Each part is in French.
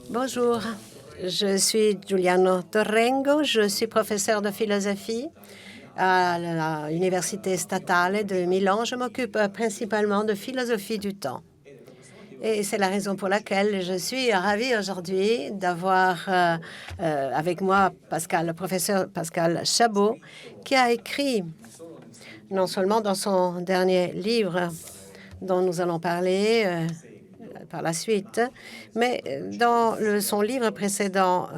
Bonjour, je suis Giuliano Torrengo, je suis professeur de philosophie à l'Université statale de Milan. Je m'occupe principalement de philosophie du temps. Et c'est la raison pour laquelle je suis ravie aujourd'hui d'avoir avec moi le professeur Pascal Chabot, qui a écrit non seulement dans son dernier livre dont nous allons parler par la suite, mais dans son livre précédent,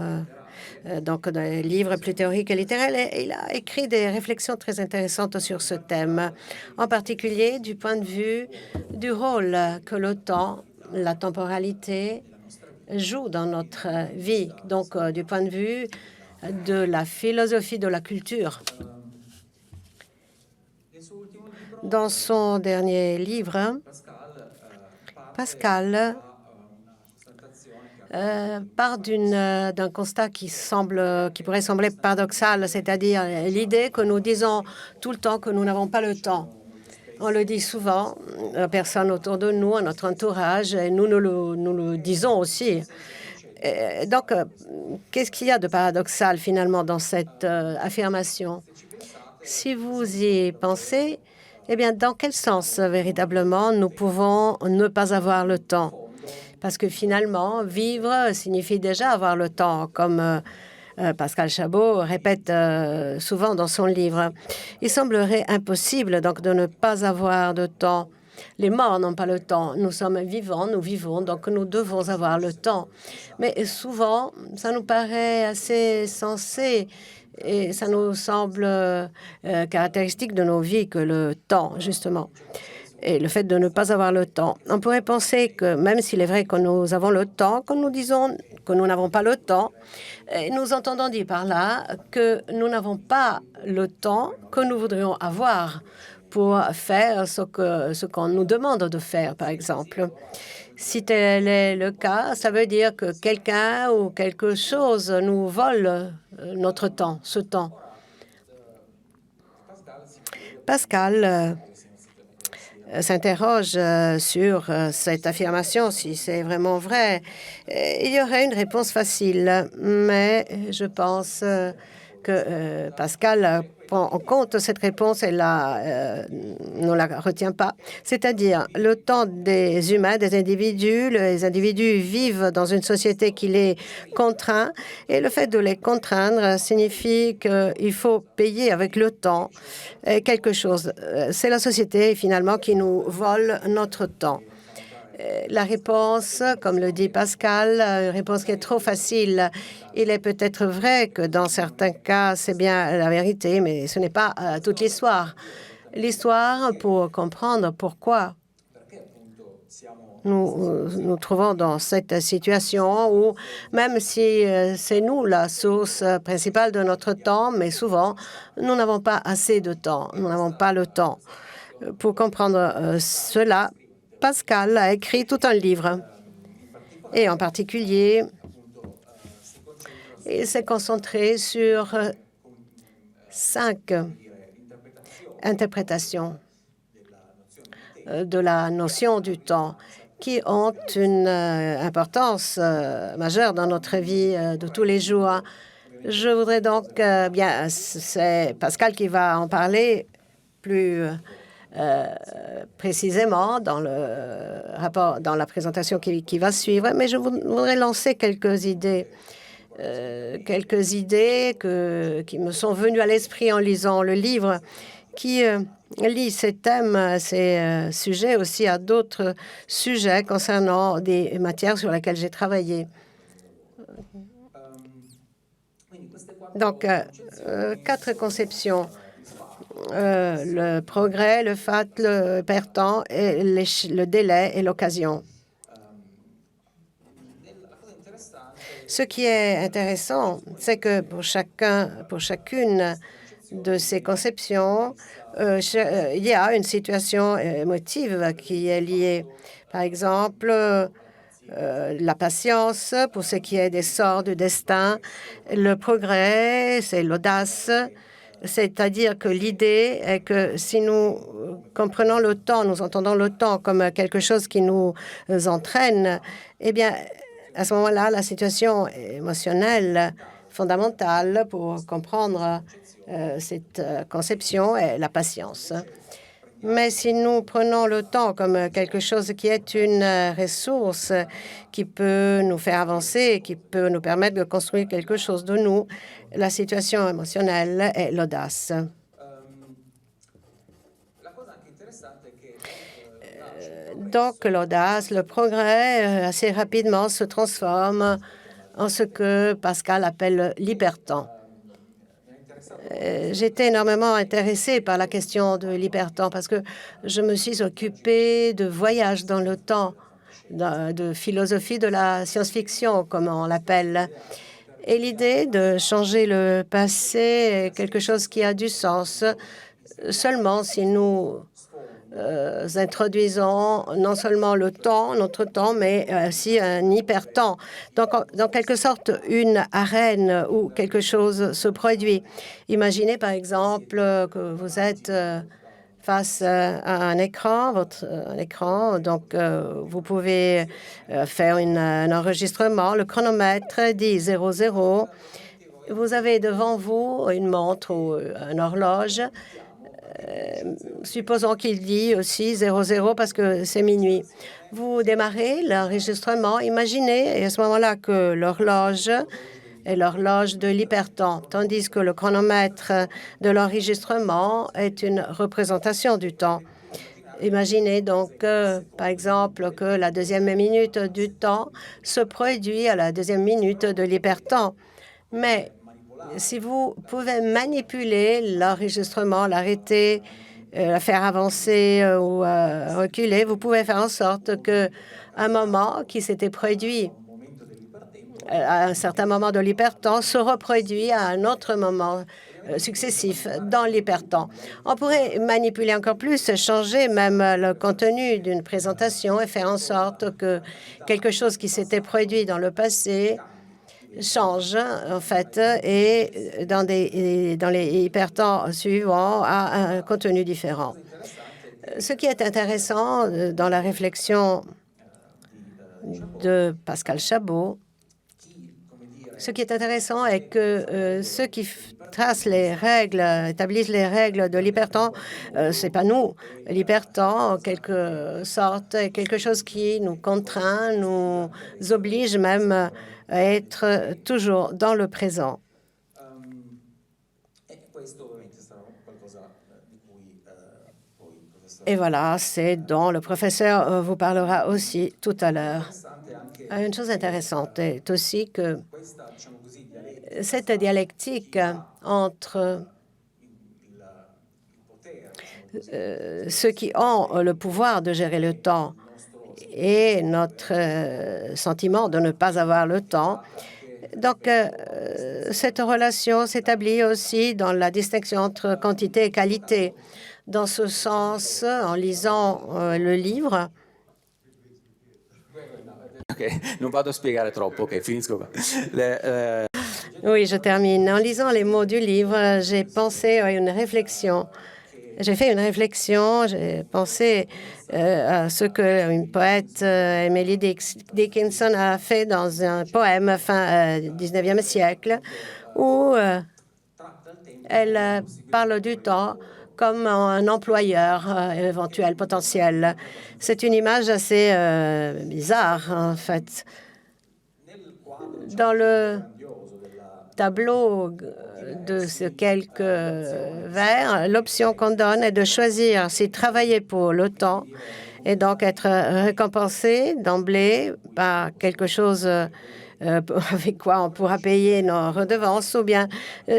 donc des livres plus théoriques et littéraires, il a écrit des réflexions très intéressantes sur ce thème, en particulier du point de vue du rôle que le temps, la temporalité, joue dans notre vie, donc du point de vue de la philosophie de la culture. Dans son dernier livre, Pascal part d'un constat qui pourrait sembler paradoxal, c'est-à-dire l'idée que nous disons tout le temps que nous n'avons pas le temps. On le dit souvent, personne autour de nous, à notre entourage, et nous le disons aussi. Donc, qu'est-ce qu'il y a de paradoxal finalement dans cette affirmation? Si vous y pensez, eh bien, dans quel sens véritablement nous pouvons ne pas avoir le temps? Parce que finalement, vivre signifie déjà avoir le temps, comme Pascal Chabot répète souvent dans son livre. Il semblerait impossible donc de ne pas avoir de temps. Les morts n'ont pas le temps. Nous sommes vivants, nous vivons, donc nous devons avoir le temps. Mais souvent, ça nous paraît assez sensé et ça nous semble caractéristique de nos vies que le temps, justement. Et le fait de ne pas avoir le temps. On pourrait penser que même s'il est vrai que nous avons le temps, que nous disons que nous n'avons pas le temps, nous entendons dire par là que nous n'avons pas le temps que nous voudrions avoir pour faire ce qu'on nous demande de faire, par exemple. Si tel est le cas, ça veut dire que quelqu'un ou quelque chose nous vole notre temps, ce temps. Pascal s'interroge sur cette affirmation, si c'est vraiment vrai. Il y aurait une réponse facile, mais je pense que Pascal prend en compte cette réponse et ne la retient pas. C'est-à-dire le temps des humains, des individus. Les individus vivent dans une société qui les contraint et le fait de les contraindre signifie qu'il faut payer avec le temps quelque chose. C'est la société finalement qui nous vole notre temps. La réponse, comme le dit Pascal, une réponse qui est trop facile. Il est peut-être vrai que dans certains cas, c'est bien la vérité, mais ce n'est pas toute l'histoire. L'histoire pour comprendre pourquoi nous trouvons dans cette situation où, même si c'est nous la source principale de notre temps, mais souvent, nous n'avons pas assez de temps, nous n'avons pas le temps. Pour comprendre cela, Pascal a écrit tout un livre. Et en particulier, il s'est concentré sur 5 interprétations de la notion du temps qui ont une importance majeure dans notre vie de tous les jours. Je voudrais donc, c'est Pascal qui va en parler plus précisément dans le rapport, dans la présentation qui va suivre, mais je voudrais lancer quelques idées qui me sont venues à l'esprit en lisant le livre, qui lie ces thèmes, ces sujets aussi à d'autres sujets concernant des matières sur lesquelles j'ai travaillé. Donc, 4 conceptions. Le progrès, le fait, le perd-temps, et le délai et l'occasion. Ce qui est intéressant, c'est que pour chacune de ces conceptions, il y a une situation émotive qui est liée. Par exemple, la patience pour ce qui est des sorts du destin. Le progrès, c'est l'audace. C'est-à-dire que l'idée est que si nous comprenons le temps, nous entendons le temps comme quelque chose qui nous entraîne, eh bien, À ce moment-là, la situation émotionnelle fondamentale pour comprendre cette conception est la patience. Mais si nous prenons le temps comme quelque chose qui est une ressource qui peut nous faire avancer, qui peut nous permettre de construire quelque chose de nous, la situation émotionnelle est l'audace. Donc, l'audace, le progrès, assez rapidement se transforme en ce que Pascal appelle l'hypertemps. J'étais énormément intéressée par la question de l'hypertemps parce que je me suis occupée de voyages dans le temps, de philosophie de la science-fiction, comme on l'appelle. Et l'idée de changer le passé est quelque chose qui a du sens seulement si nous introduisons non seulement le temps, notre temps, mais aussi un hypertemps. Donc, dans quelque sorte, une arène où quelque chose se produit. Imaginez, par exemple, que vous êtes face à un écran, donc vous pouvez faire un enregistrement. Le chronomètre dit 00. Vous avez devant vous une montre ou une horloge. Supposons qu'il dit aussi 00 parce que c'est minuit. Vous démarrez l'enregistrement. Imaginez à ce moment-là que l'horloge est l'horloge de l'hypertemps, tandis que le chronomètre de l'enregistrement est une représentation du temps. Imaginez donc, par exemple, que la deuxième minute du temps se produit à la deuxième minute de l'hypertemps. Mais si vous pouvez manipuler l'enregistrement, l'arrêter, la faire avancer ou reculer, vous pouvez faire en sorte qu'un moment qui s'était produit à un certain moment de l'hypertemps se reproduit à un autre moment successif dans l'hypertemps. On pourrait manipuler encore plus, changer même le contenu d'une présentation et faire en sorte que quelque chose qui s'était produit dans le passé change, en fait, et dans les hypertemps suivants a un contenu différent. Ce qui est intéressant dans la réflexion de Pascal Chabot, ce qui est intéressant est que ceux qui tracent les règles, établissent les règles de l'hypertemps, c'est pas nous. L'hypertemps, en quelque sorte, est quelque chose qui nous contraint, nous oblige même à être toujours dans le présent. Et voilà, c'est dont le professeur vous parlera aussi tout à l'heure. Une chose intéressante est aussi que cette dialectique entre ceux qui ont le pouvoir de gérer le temps et notre sentiment de ne pas avoir le temps. Donc, cette relation s'établit aussi dans la distinction entre quantité et qualité. Dans ce sens, en lisant le livre, non vado a spiegare troppo, ok, finisco qua. Oui, je termine. En lisant les mots du livre, j'ai pensé à une réflexion. J'ai fait une réflexion, j'ai pensé à ce que une poète, Emily Dickinson, a fait dans un poème fin 19e siècle, où elle parle du temps comme un employeur éventuel, potentiel. C'est une image assez bizarre, en fait. Dans le tableau de ces quelques vers, l'option qu'on donne est de choisir si travailler pour le temps et donc être récompensé d'emblée par quelque chose avec quoi on pourra payer nos redevances, ou bien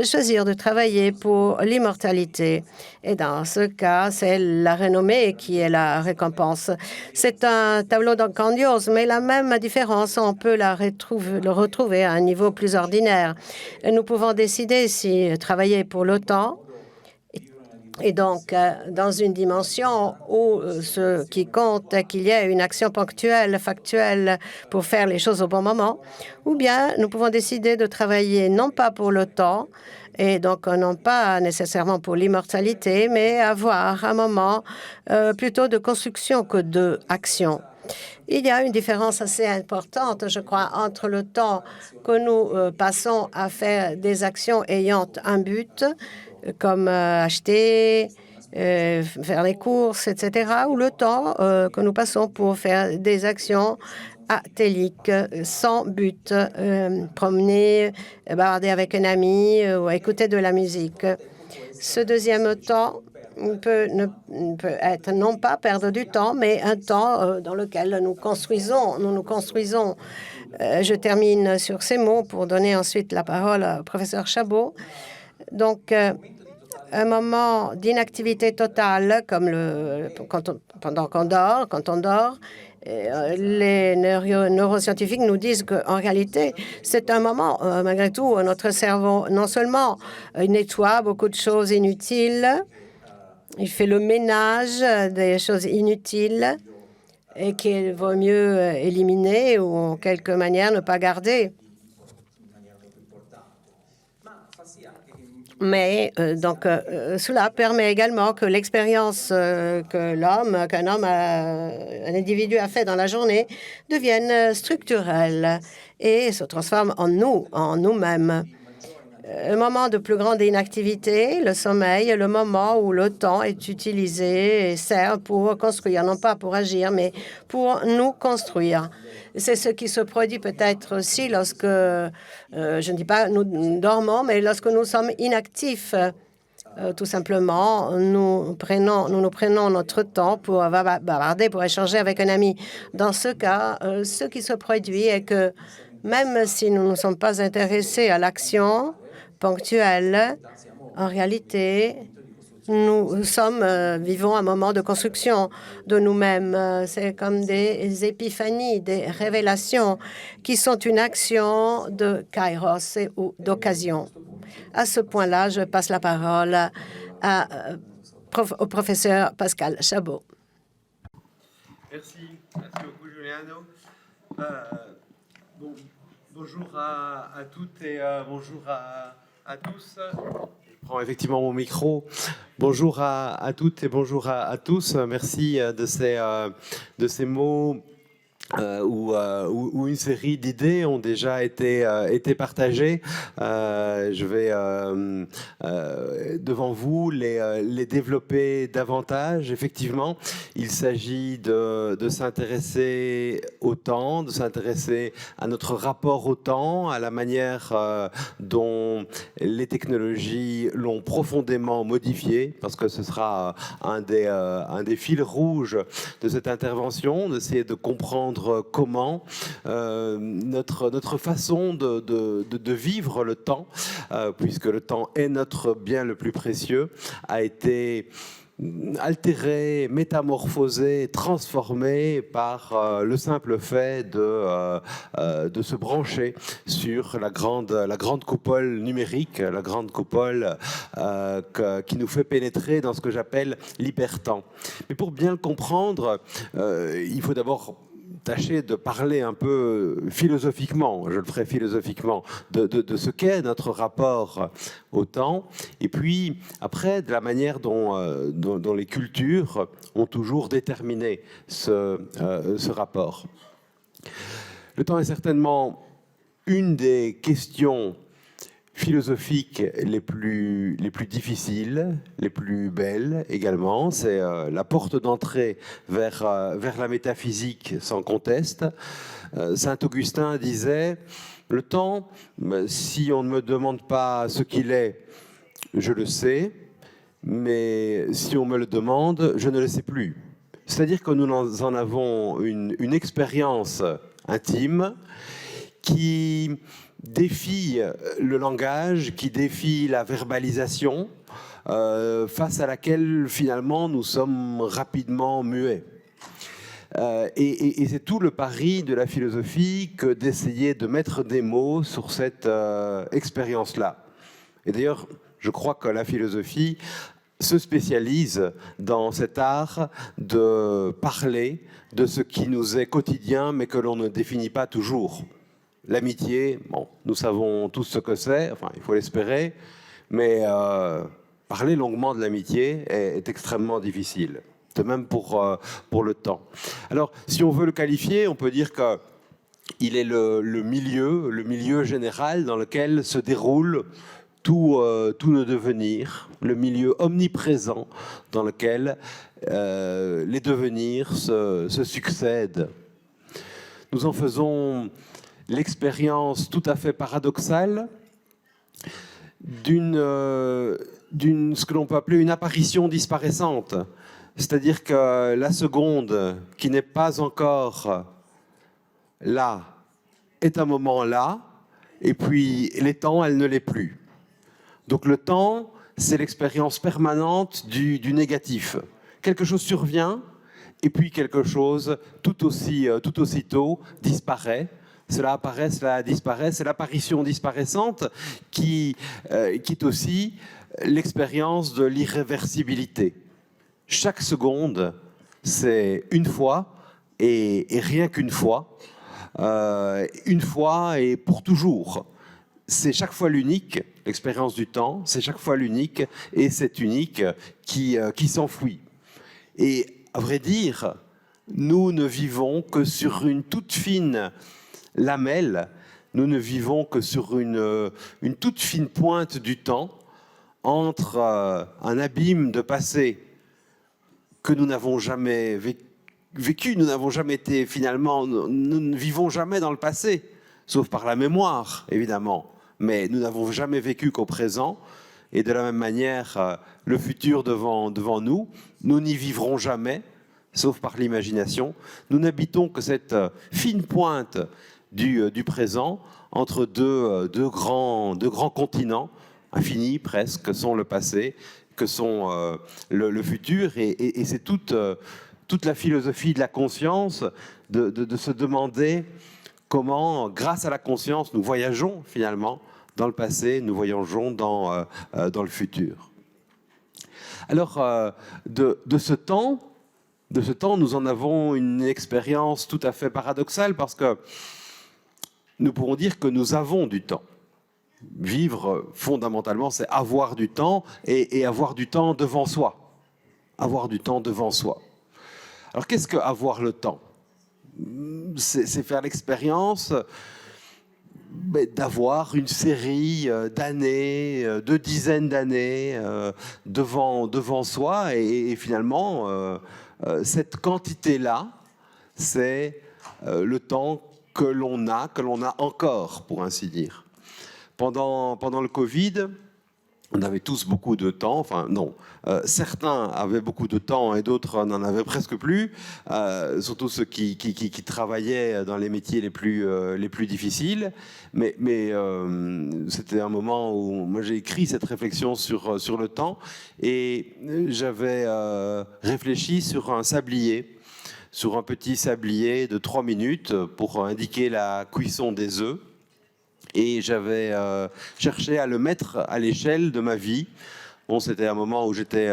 choisir de travailler pour l'immortalité. Et dans ce cas, c'est la renommée qui est la récompense. C'est un tableau grandiose, mais la même différence, on peut le retrouver à un niveau plus ordinaire. Nous pouvons décider si travailler pour le temps, et donc, dans une dimension où ce qui compte est qu'il y ait une action ponctuelle, factuelle, pour faire les choses au bon moment, ou bien nous pouvons décider de travailler non pas pour le temps, et donc non pas nécessairement pour l'immortalité, mais avoir un moment plutôt de construction que d'action. Il y a une différence assez importante, je crois, entre le temps que nous passons à faire des actions ayant un but, comme acheter, faire les courses, etc., ou le temps que nous passons pour faire des actions atéliques, sans but, promener, bavarder avec un ami ou écouter de la musique. Ce deuxième temps peut être non pas perdre du temps, mais un temps dans lequel nous nous construisons. Je termine sur ces mots pour donner ensuite la parole au professeur Chabot. Donc, un moment d'inactivité totale, comme pendant qu'on dort, quand on dort, les neuroscientifiques nous disent qu'en réalité, c'est un moment, malgré tout, où notre cerveau, non seulement nettoie beaucoup de choses inutiles, il fait le ménage des choses inutiles et qu'il vaut mieux éliminer ou en quelque manière ne pas garder. Mais cela permet également que l'expérience qu'un individu a fait dans la journée devienne structurelle et se transforme en nous-mêmes. Le moment de plus grande inactivité, le sommeil, le moment où le temps est utilisé et sert pour construire, non pas pour agir, mais pour nous construire. C'est ce qui se produit peut-être aussi lorsque, je ne dis pas nous dormons, mais lorsque nous sommes inactifs. Tout simplement, nous prenons notre temps pour bavarder, pour échanger avec un ami. Dans ce cas, ce qui se produit est que même si nous ne sommes pas intéressés à l'action ponctuelle, en réalité, nous vivons un moment de construction de nous-mêmes. C'est comme des épiphanies, des révélations qui sont une action de kairos ou d'occasion. À ce point-là, je passe la parole au professeur Pascal Chabot. Merci beaucoup, Giuliano. Bonjour à toutes et bonjour à tous. Je prends effectivement mon micro. Bonjour à toutes et bonjour à tous. Merci de ces mots où une série d'idées ont déjà été partagées. Je vais devant vous les développer davantage. Effectivement, il s'agit de s'intéresser au temps, de s'intéresser à notre rapport au temps, à la manière dont les technologies l'ont profondément modifié, parce que ce sera un des fils rouges de cette intervention, d'essayer de comprendre comment notre façon de vivre le temps, puisque le temps est notre bien le plus précieux, a été altéré, métamorphosé, transformé par le simple fait de se brancher sur la grande coupole numérique, la grande coupole qui nous fait pénétrer dans ce que j'appelle l'hypertemps. Mais pour bien le comprendre, il faut d'abord tâcher de parler un peu philosophiquement, je le ferai philosophiquement, de ce qu'est notre rapport au temps, et puis après de la manière dont les cultures ont toujours déterminé ce rapport. Le temps est certainement une des questions philosophiques les plus difficiles, les plus belles également. C'est la porte d'entrée vers la métaphysique sans conteste. Saint Augustin disait « Le temps, si on ne me demande pas ce qu'il est, je le sais, mais si on me le demande, je ne le sais plus. » C'est-à-dire que nous en avons une expérience intime qui défie le langage, qui défie la verbalisation, face à laquelle finalement nous sommes rapidement muets. Et c'est tout le pari de la philosophie que d'essayer de mettre des mots sur cette expérience-là. Et d'ailleurs, je crois que la philosophie se spécialise dans cet art de parler de ce qui nous est quotidien, mais que l'on ne définit pas toujours. L'amitié, bon, nous savons tous ce que c'est, enfin, il faut l'espérer, mais parler longuement de l'amitié est extrêmement difficile. De même pour le temps. Alors, si on veut le qualifier, on peut dire qu'il est le milieu général dans lequel se déroule tout le devenir, le milieu omniprésent dans lequel les devenirs se succèdent. Nous en faisons l'expérience tout à fait paradoxale d'une ce que l'on peut appeler une apparition disparaissante. C'est-à-dire que la seconde qui n'est pas encore là est un moment là, et puis les temps, elle ne l'est plus. Donc le temps, c'est l'expérience permanente du négatif. Quelque chose survient, et puis quelque chose tout aussitôt disparaît. Cela apparaît, cela disparaît. C'est l'apparition disparaissante qui est aussi l'expérience de l'irréversibilité. Chaque seconde, c'est une fois, et rien qu'une fois. Une fois et pour toujours. C'est chaque fois l'unique, l'expérience du temps, c'est chaque fois l'unique, et c'est unique qui s'enfuit. Et à vrai dire, nous ne vivons que sur une toute fine lamelle, nous ne vivons que sur une toute fine pointe du temps, entre un abîme de passé que nous n'avons jamais vécu, nous n'avons jamais été finalement, nous ne vivons jamais dans le passé, sauf par la mémoire, évidemment, mais nous n'avons jamais vécu qu'au présent, et de la même manière, le futur devant nous, nous n'y vivrons jamais, sauf par l'imagination. Nous n'habitons que cette fine pointe du présent, entre deux grands continents, infinis presque, que sont le passé, que sont le futur, et c'est toute la philosophie de la conscience de se demander comment, grâce à la conscience, nous voyageons finalement dans le passé, nous voyageons dans le futur. Alors, de ce temps, nous en avons une expérience tout à fait paradoxale, parce que nous pourrons dire que nous avons du temps. Vivre, fondamentalement, c'est avoir du temps et avoir du temps devant soi. Avoir du temps devant soi. Alors, qu'est-ce que avoir le temps? C'est faire l'expérience d'avoir une série d'années, de dizaines d'années devant soi. Et finalement, cette quantité-là, c'est le temps que l'on a encore, pour ainsi dire. Pendant le Covid, on avait tous beaucoup de temps, enfin non, certains avaient beaucoup de temps et d'autres n'en avaient presque plus, surtout ceux qui travaillaient dans les métiers les plus difficiles. Mais c'était un moment où moi j'ai écrit cette réflexion sur le temps, et j'avais réfléchi sur un sablier, sur un petit sablier de 3 minutes pour indiquer la cuisson des œufs. Et j'avais cherché à le mettre à l'échelle de ma vie. Bon, c'était un moment où j'étais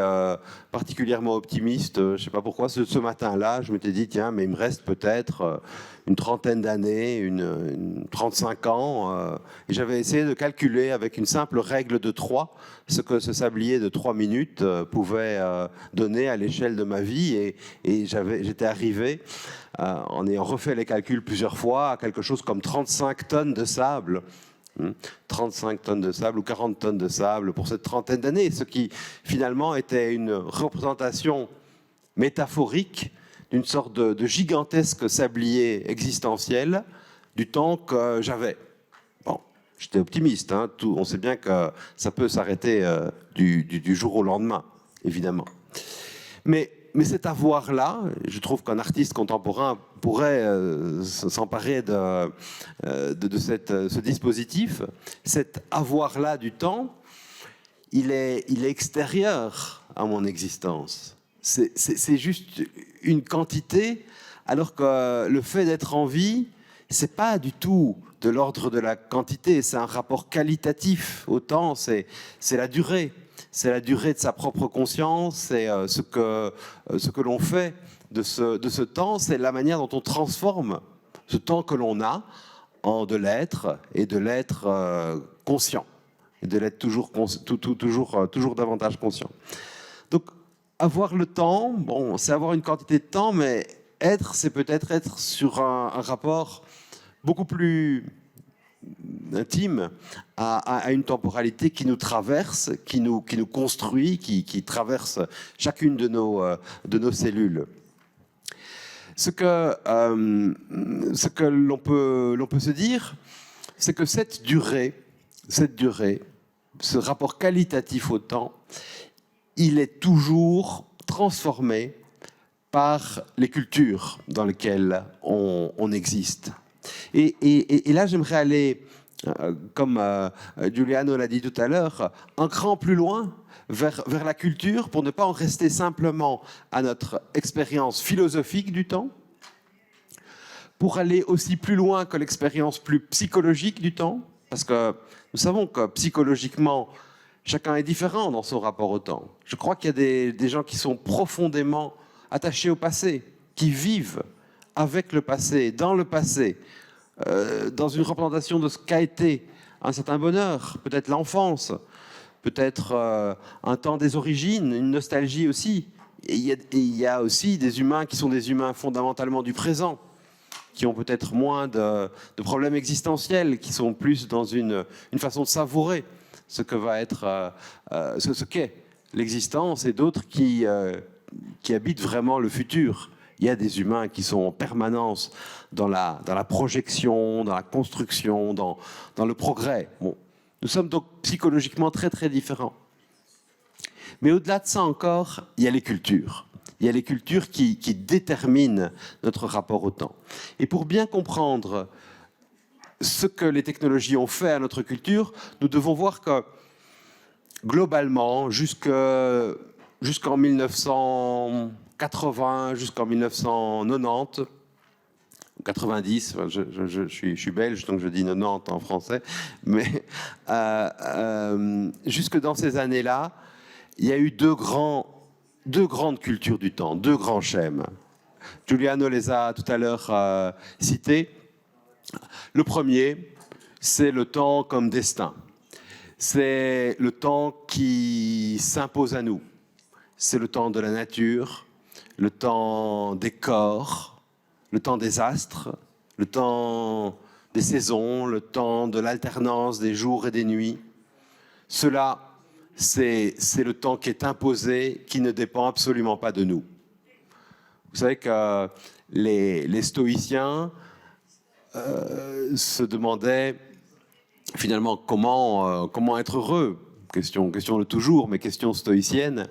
particulièrement optimiste. Je ne sais pas pourquoi. Ce matin-là, je m'étais dit, tiens, mais il me reste peut-être une trentaine d'années, une 35 ans. Et j'avais essayé de calculer avec une simple règle de 3 ce que ce sablier de 3 minutes pouvait donner à l'échelle de ma vie. Et j'étais arrivé, en ayant refait les calculs plusieurs fois, à quelque chose comme 35 tonnes de sable. 35 tonnes de sable ou 40 tonnes de sable pour cette trentaine d'années, ce qui finalement était une représentation métaphorique d'une sorte de gigantesque sablier existentiel du temps que j'avais. Bon, j'étais optimiste, hein, on sait bien que ça peut s'arrêter du jour au lendemain, évidemment. Mais cet avoir-là, je trouve qu'un artiste contemporain pourrait s'emparer de ce dispositif. Cet avoir-là du temps, il est extérieur à mon existence. C'est juste une quantité, alors que le fait d'être en vie, c'est pas du tout de l'ordre de la quantité, c'est un rapport qualitatif au temps, c'est la durée. C'est la durée de sa propre conscience, c'est ce que l'on fait de ce temps, c'est la manière dont on transforme ce temps que l'on a en de l'être, et de l'être conscient, et de l'être toujours davantage conscient. Donc, avoir le temps, bon, c'est avoir une quantité de temps, mais être, c'est peut-être être sur un rapport beaucoup plus intime à une temporalité qui nous traverse, qui nous construit, qui traverse chacune de nos cellules. Ce que l'on peut se dire, c'est que cette durée, ce rapport qualitatif au temps, il est toujours transformé par les cultures dans lesquelles on existe. Et là, j'aimerais aller, comme Giuliano l'a dit tout à l'heure, un cran plus loin vers la culture pour ne pas en rester simplement à notre expérience philosophique du temps, pour aller aussi plus loin que l'expérience plus psychologique du temps, parce que nous savons que psychologiquement, chacun est différent dans son rapport au temps. Je crois qu'il y a des gens qui sont profondément attachés au passé, qui vivent avec le passé, dans une représentation de ce qu'a été un certain bonheur, peut-être l'enfance, peut-être un temps des origines, une nostalgie aussi. Et il y a aussi des humains qui sont des humains fondamentalement du présent, qui ont peut-être moins de problèmes existentiels, qui sont plus dans une façon de savourer ce que va être, ce qu'est l'existence, et d'autres qui habitent vraiment le futur. Il y a des humains qui sont en permanence dans la projection, dans la construction, dans le progrès. Bon. Nous sommes donc psychologiquement très très différents. Mais au-delà de ça encore, il y a les cultures. Il y a les cultures qui déterminent notre rapport au temps. Et pour bien comprendre ce que les technologies ont fait à notre culture, nous devons voir que globalement, jusqu'en 1980, jusqu'en 1990, 90, je suis belge, donc je dis 90 en français, mais jusque dans ces années-là, il y a eu deux grandes cultures du temps, deux grands schèmes. Giuliano les a tout à l'heure cités. Le premier, c'est le temps comme destin. C'est le temps qui s'impose à nous. C'est le temps de la nature, le temps des corps, le temps des astres, le temps des saisons, le temps de l'alternance des jours et des nuits. Cela, c'est le temps qui est imposé, qui ne dépend absolument pas de nous. Vous savez que les stoïciens se demandaient finalement comment être heureux. Question de toujours, mais question stoïcienne.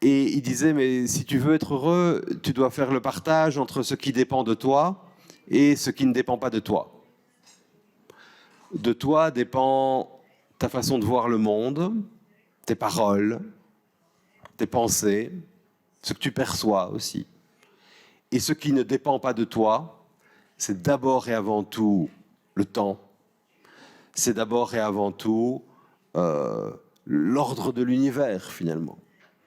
Et il disait, mais si tu veux être heureux, tu dois faire le partage entre ce qui dépend de toi et ce qui ne dépend pas de toi. De toi dépend ta façon de voir le monde, tes paroles, tes pensées, ce que tu perçois aussi. Et ce qui ne dépend pas de toi, c'est d'abord et avant tout le temps. C'est d'abord et avant tout l'ordre de l'univers, finalement.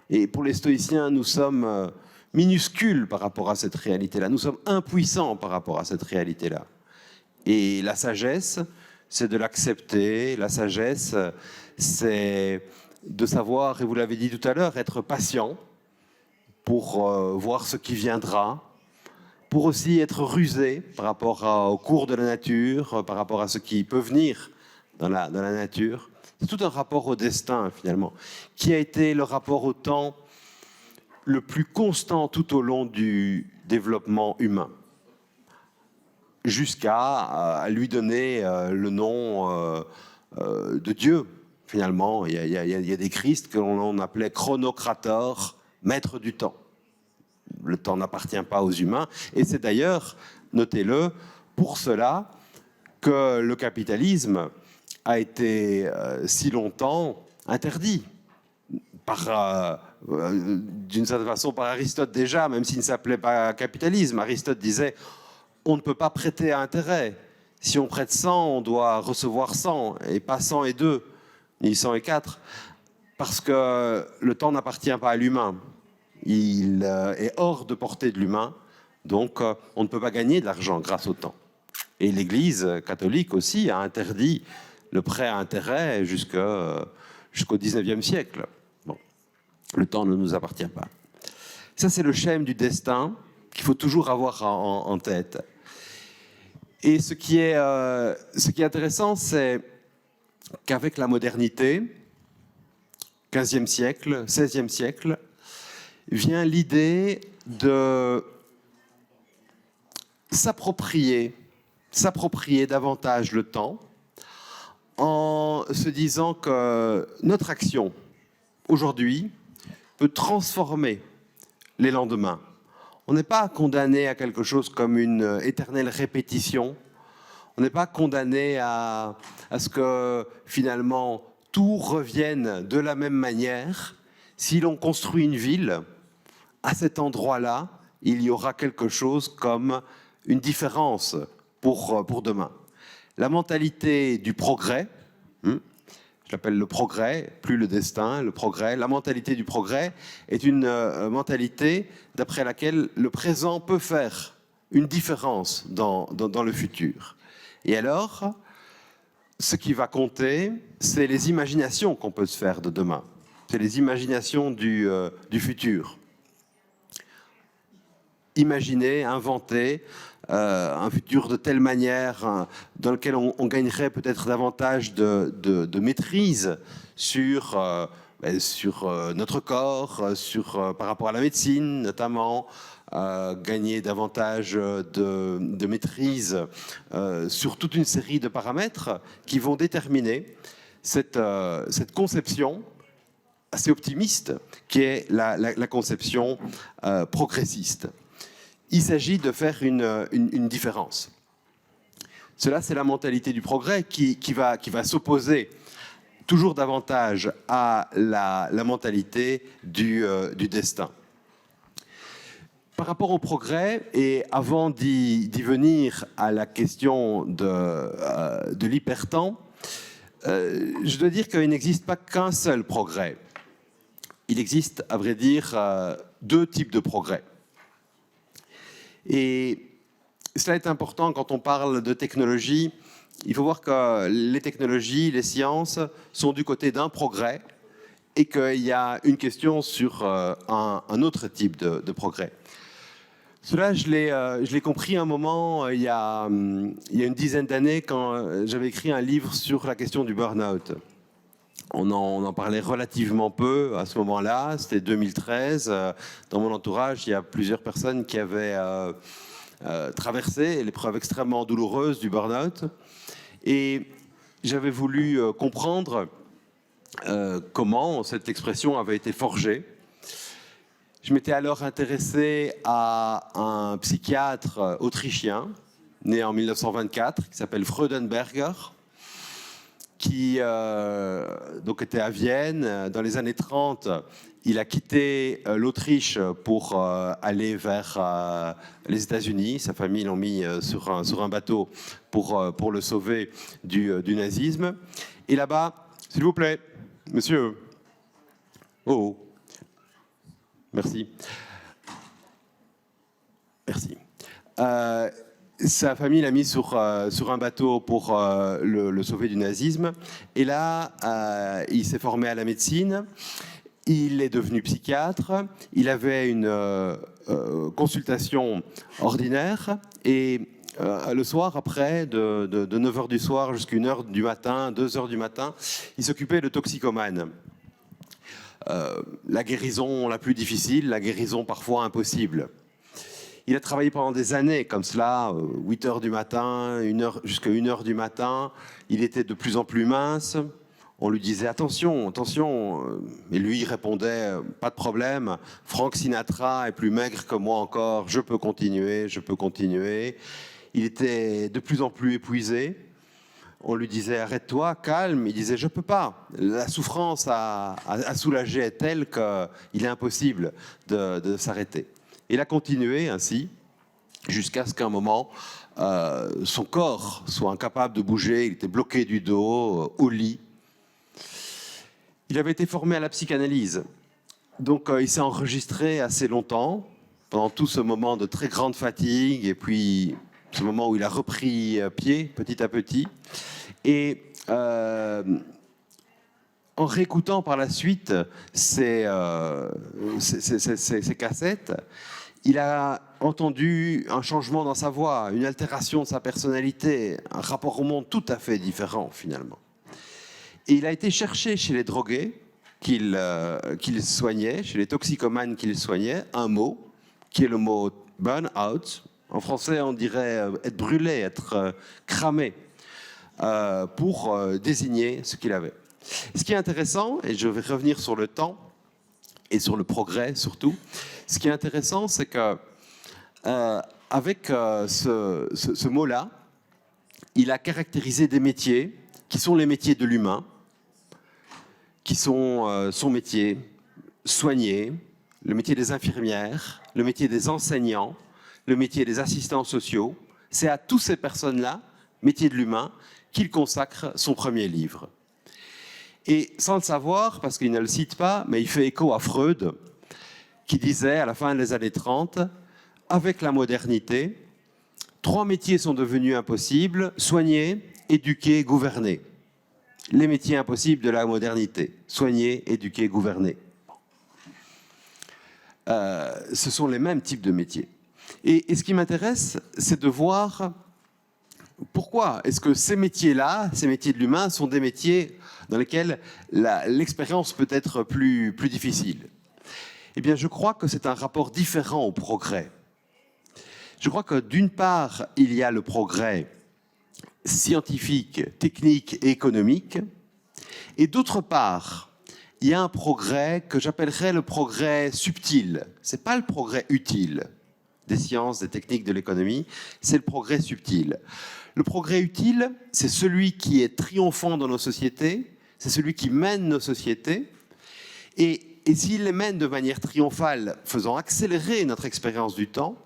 Et pour les stoïciens, nous sommes minuscules par rapport à cette réalité-là. Nous sommes impuissants par rapport à cette réalité-là. Et la sagesse, c'est de l'accepter. La sagesse, c'est de savoir, et vous l'avez dit tout à l'heure, être patient pour voir ce qui viendra, pour aussi être rusé par rapport au cours de la nature, par rapport à ce qui peut venir dans la nature. C'est tout un rapport au destin, finalement, qui a été le rapport au temps le plus constant tout au long du développement humain, jusqu'à lui donner le nom de Dieu, finalement. Il y a des Christ que l'on appelait chronocrator, maître du temps. Le temps n'appartient pas aux humains, et c'est d'ailleurs, notez-le, pour cela que le capitalisme a été si longtemps interdit d'une certaine façon par Aristote déjà, même s'il ne s'appelait pas capitalisme. Aristote disait on ne peut pas prêter à intérêt. Si on prête 100, on doit recevoir 100, et pas 100 et 2, ni 100 et 4, parce que le temps n'appartient pas à l'humain. Il est hors de portée de l'humain, donc on ne peut pas gagner de l'argent grâce au temps. Et l'Église catholique aussi a interdit le prêt à intérêt jusqu'au 19e siècle. Bon. Le temps ne nous appartient pas. Ça, c'est le schème du destin qu'il faut toujours avoir en tête. Et ce qui est intéressant, c'est qu'avec la modernité, 15e siècle, 16e siècle, vient l'idée de s'approprier davantage le temps en se disant que notre action aujourd'hui peut transformer les lendemains. On n'est pas condamné à quelque chose comme une éternelle répétition. On n'est pas condamné à ce que finalement tout revienne de la même manière. Si l'on construit une ville, à cet endroit-là, il y aura quelque chose comme une différence pour demain. La mentalité du progrès, je l'appelle le progrès, plus le destin, le progrès. La mentalité du progrès est une mentalité d'après laquelle le présent peut faire une différence dans le futur. Et alors, ce qui va compter, c'est les imaginations qu'on peut se faire de demain. C'est les imaginations du futur. Imaginer, inventer un futur de telle manière dans lequel on gagnerait peut-être davantage de maîtrise sur notre corps, par rapport à la médecine notamment, gagner davantage de maîtrise sur toute une série de paramètres qui vont déterminer cette conception assez optimiste qui est la conception progressiste. Il s'agit de faire une différence. Cela, c'est la mentalité du progrès qui va s'opposer toujours davantage à la mentalité du destin. Par rapport au progrès, et avant d'y venir à la question de l'hypertemps, je dois dire qu'il n'existe pas qu'un seul progrès. Il existe, à vrai dire, deux types de progrès. Et cela est important quand on parle de technologie. Il faut voir que les technologies, les sciences sont du côté d'un progrès et qu'il y a une question sur un autre type de progrès. Cela, je l'ai compris un moment, il y a une dizaine d'années, quand j'avais écrit un livre sur la question du burn-out. On en parlait relativement peu à ce moment-là, c'était 2013. Dans mon entourage, il y a plusieurs personnes qui avaient traversé l'épreuve extrêmement douloureuse du burn-out. Et j'avais voulu comprendre comment cette expression avait été forgée. Je m'étais alors intéressé à un psychiatre autrichien, né en 1924, qui s'appelle Freudenberger, qui donc était à Vienne. Dans les années 30, il a quitté l'Autriche pour aller vers les États-Unis. Sa famille l'ont mis sur un bateau pour le sauver du nazisme. Et là-bas, s'il vous plaît, monsieur. Oh. Merci. Merci. Sa famille l'a mis sur un bateau pour le sauver du nazisme. Et là, il s'est formé à la médecine. Il est devenu psychiatre. Il avait une consultation ordinaire. Et le soir, après, de 9h du soir jusqu'à 1h du matin, 2h du matin, il s'occupait de toxicomanes. La guérison la plus difficile, la guérison parfois impossible. Il a travaillé pendant des années comme cela, 8h du matin, jusqu'à 1h du matin. Il était de plus en plus mince. On lui disait attention, attention. Et lui, il répondait pas de problème. Frank Sinatra est plus maigre que moi encore. Je peux continuer, je peux continuer. Il était de plus en plus épuisé. On lui disait arrête-toi, calme. Il disait je peux pas. La souffrance à soulager est telle qu'il est impossible de s'arrêter. Il a continué ainsi jusqu'à ce qu'à un moment, son corps soit incapable de bouger. Il était bloqué du dos, au lit. Il avait été formé à la psychanalyse. Donc il s'est enregistré assez longtemps, pendant tout ce moment de très grande fatigue, et puis ce moment où il a repris pied petit à petit. Et en réécoutant par la suite ces cassettes, il a entendu un changement dans sa voix, une altération de sa personnalité, un rapport au monde tout à fait différent finalement. Et il a été chercher chez les drogués qu'il soignait, chez les toxicomanes qu'il soignait, un mot, qui est le mot burn-out. En français, on dirait être brûlé, être cramé, pour désigner ce qu'il avait. Ce qui est intéressant, et je vais revenir sur le temps et sur le progrès surtout, ce qui est intéressant, c'est que avec ce mot-là, il a caractérisé des métiers qui sont les métiers de l'humain, qui sont son métier, soigner, le métier des infirmières, le métier des enseignants, le métier des assistants sociaux. C'est à toutes ces personnes-là, métier de l'humain, qu'il consacre son premier livre. Et sans le savoir, parce qu'il ne le cite pas, mais il fait écho à Freud, qui disait à la fin des années 30, avec la modernité, 3 métiers sont devenus impossibles, soigner, éduquer, gouverner. Les métiers impossibles de la modernité, soigner, éduquer, gouverner. Ce sont les mêmes types de métiers. Et ce qui m'intéresse, c'est de voir pourquoi est-ce que ces métiers-là, ces métiers de l'humain, sont des métiers dans lesquels l'expérience peut être plus difficile. Eh bien, je crois que c'est un rapport différent au progrès. Je crois que d'une part, il y a le progrès scientifique, technique et économique, et d'autre part, il y a un progrès que j'appellerais le progrès subtil. Ce n'est pas le progrès utile des sciences, des techniques, de l'économie, c'est le progrès subtil. Le progrès utile, c'est celui qui est triomphant dans nos sociétés, c'est celui qui mène nos sociétés, et s'il les mène de manière triomphale, faisant accélérer notre expérience du temps,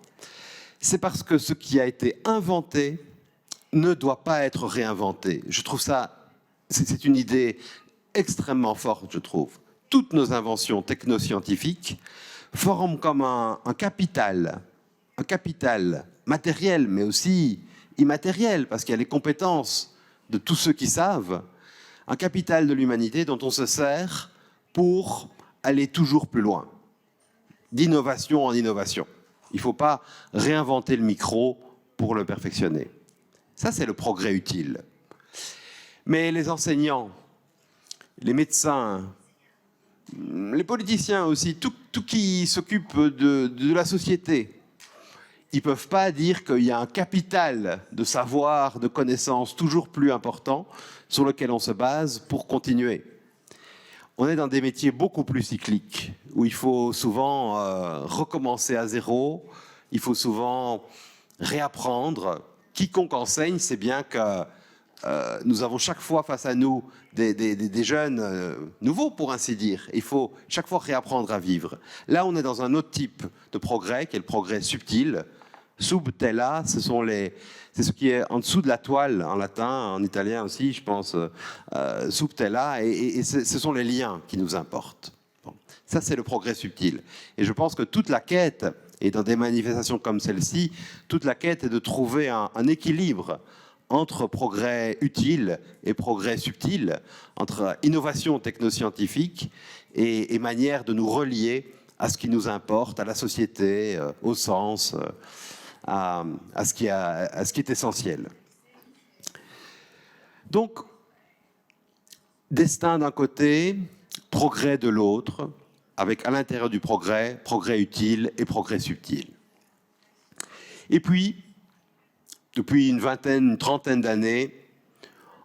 c'est parce que ce qui a été inventé ne doit pas être réinventé. Je trouve ça, c'est une idée extrêmement forte, je trouve. Toutes nos inventions technoscientifiques forment comme un capital matériel, mais aussi immatériel, parce qu'il y a les compétences de tous ceux qui savent, un capital de l'humanité dont on se sert pour aller toujours plus loin, d'innovation en innovation. Il ne faut pas réinventer le micro pour le perfectionner. Ça, c'est le progrès utile. Mais les enseignants, les médecins, les politiciens aussi, tout qui s'occupe de la société, ils ne peuvent pas dire qu'il y a un capital de savoir, de connaissances toujours plus important sur lequel on se base pour continuer. On est dans des métiers beaucoup plus cycliques, où il faut souvent recommencer à zéro, il faut souvent réapprendre. Quiconque enseigne sait bien que nous avons chaque fois face à nous des jeunes nouveaux, pour ainsi dire. Il faut chaque fois réapprendre à vivre. Là, on est dans un autre type de progrès, qui est le progrès subtil. Subtella, c'est ce qui est en dessous de la toile, en latin, en italien aussi, je pense, subtella, et ce sont les liens qui nous importent. Bon. Ça, c'est le progrès subtil. Et je pense que toute la quête, et dans des manifestations comme celle-ci, toute la quête est de trouver un équilibre entre progrès utile et progrès subtil, entre innovation technoscientifique et manière de nous relier à ce qui nous importe, à la société, au sens, à ce qui est essentiel. Donc, destin d'un côté, progrès de l'autre, avec à l'intérieur du progrès, progrès utile et progrès subtil. Et puis, depuis une trentaine d'années,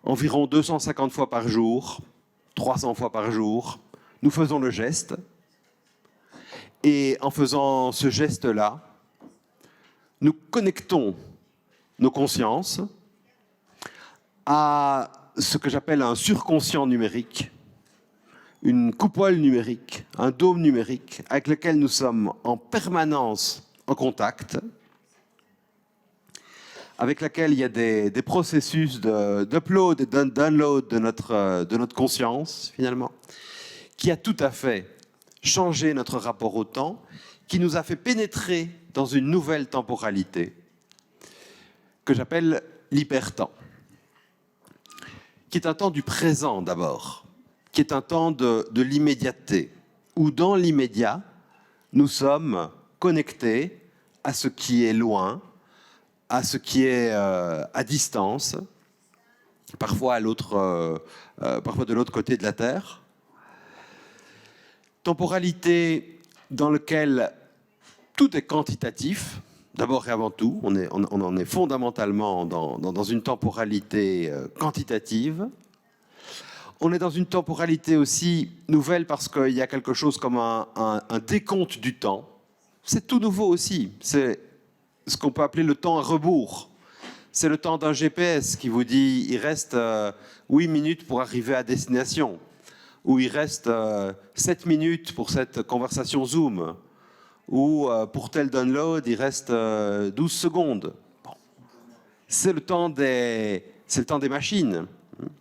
environ 250 fois par jour, 300 fois par jour, nous faisons le geste. Et en faisant ce geste-là, nous connectons nos consciences à ce que j'appelle un surconscient numérique, une coupole numérique, un dôme numérique avec lequel nous sommes en permanence en contact, avec laquelle il y a des processus d'upload et de download de notre conscience, finalement, qui a tout à fait changé notre rapport au temps, qui nous a fait pénétrer dans une nouvelle temporalité, que j'appelle l'hypertemps, qui est un temps du présent d'abord, qui est un temps de l'immédiateté, où dans l'immédiat, nous sommes connectés à ce qui est loin, à ce qui est à distance, parfois de l'autre côté de la Terre. Temporalité dans laquelle tout est quantitatif, d'abord et avant tout. On en est fondamentalement dans une temporalité quantitative. On est dans une temporalité aussi nouvelle parce qu'il y a quelque chose comme un décompte du temps. C'est tout nouveau aussi. C'est ce qu'on peut appeler le temps à rebours. C'est le temps d'un GPS qui vous dit il reste 8 minutes pour arriver à destination, ou il reste 7 minutes pour cette conversation Zoom, ou pour tel download, il reste 12 secondes. Bon. C'est le temps des machines.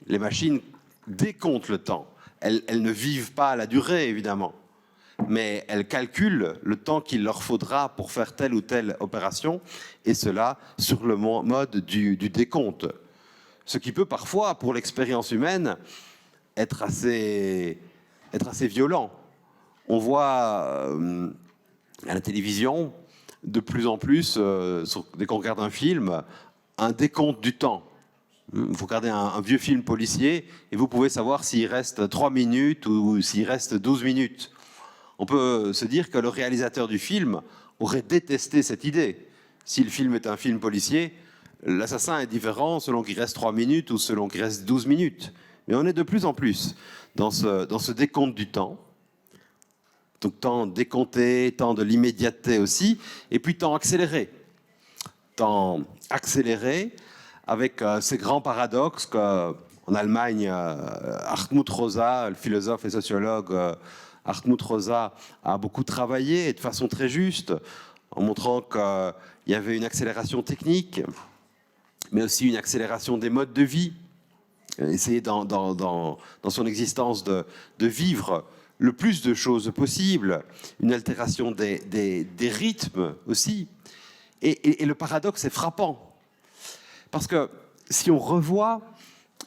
Les machines décomptent le temps. Elles ne vivent pas à la durée, évidemment, mais elles calculent le temps qu'il leur faudra pour faire telle ou telle opération, et cela sur le mode du décompte. Ce qui peut parfois, pour l'expérience humaine, être assez violent. On voit à la télévision, de plus en plus, dès qu'on regarde un film, un décompte du temps. Vous regardez un vieux film policier et vous pouvez savoir s'il reste 3 minutes ou s'il reste 12 minutes. On peut se dire que le réalisateur du film aurait détesté cette idée. Si le film est un film policier, l'assassin est différent selon qu'il reste 3 minutes ou selon qu'il reste 12 minutes. Mais on est de plus en plus dans ce décompte du temps. Donc temps décompté, temps de l'immédiateté aussi, et puis temps accéléré. Temps accéléré avec ces grands paradoxes qu'en Allemagne, Hartmut Rosa, le philosophe et sociologue Hartmut Rosa, a beaucoup travaillé, et de façon très juste, en montrant qu'il y avait une accélération technique, mais aussi une accélération des modes de vie. Essayer dans son existence de vivre le plus de choses possible, une altération des rythmes aussi. Et le paradoxe est frappant. Parce que si on revoit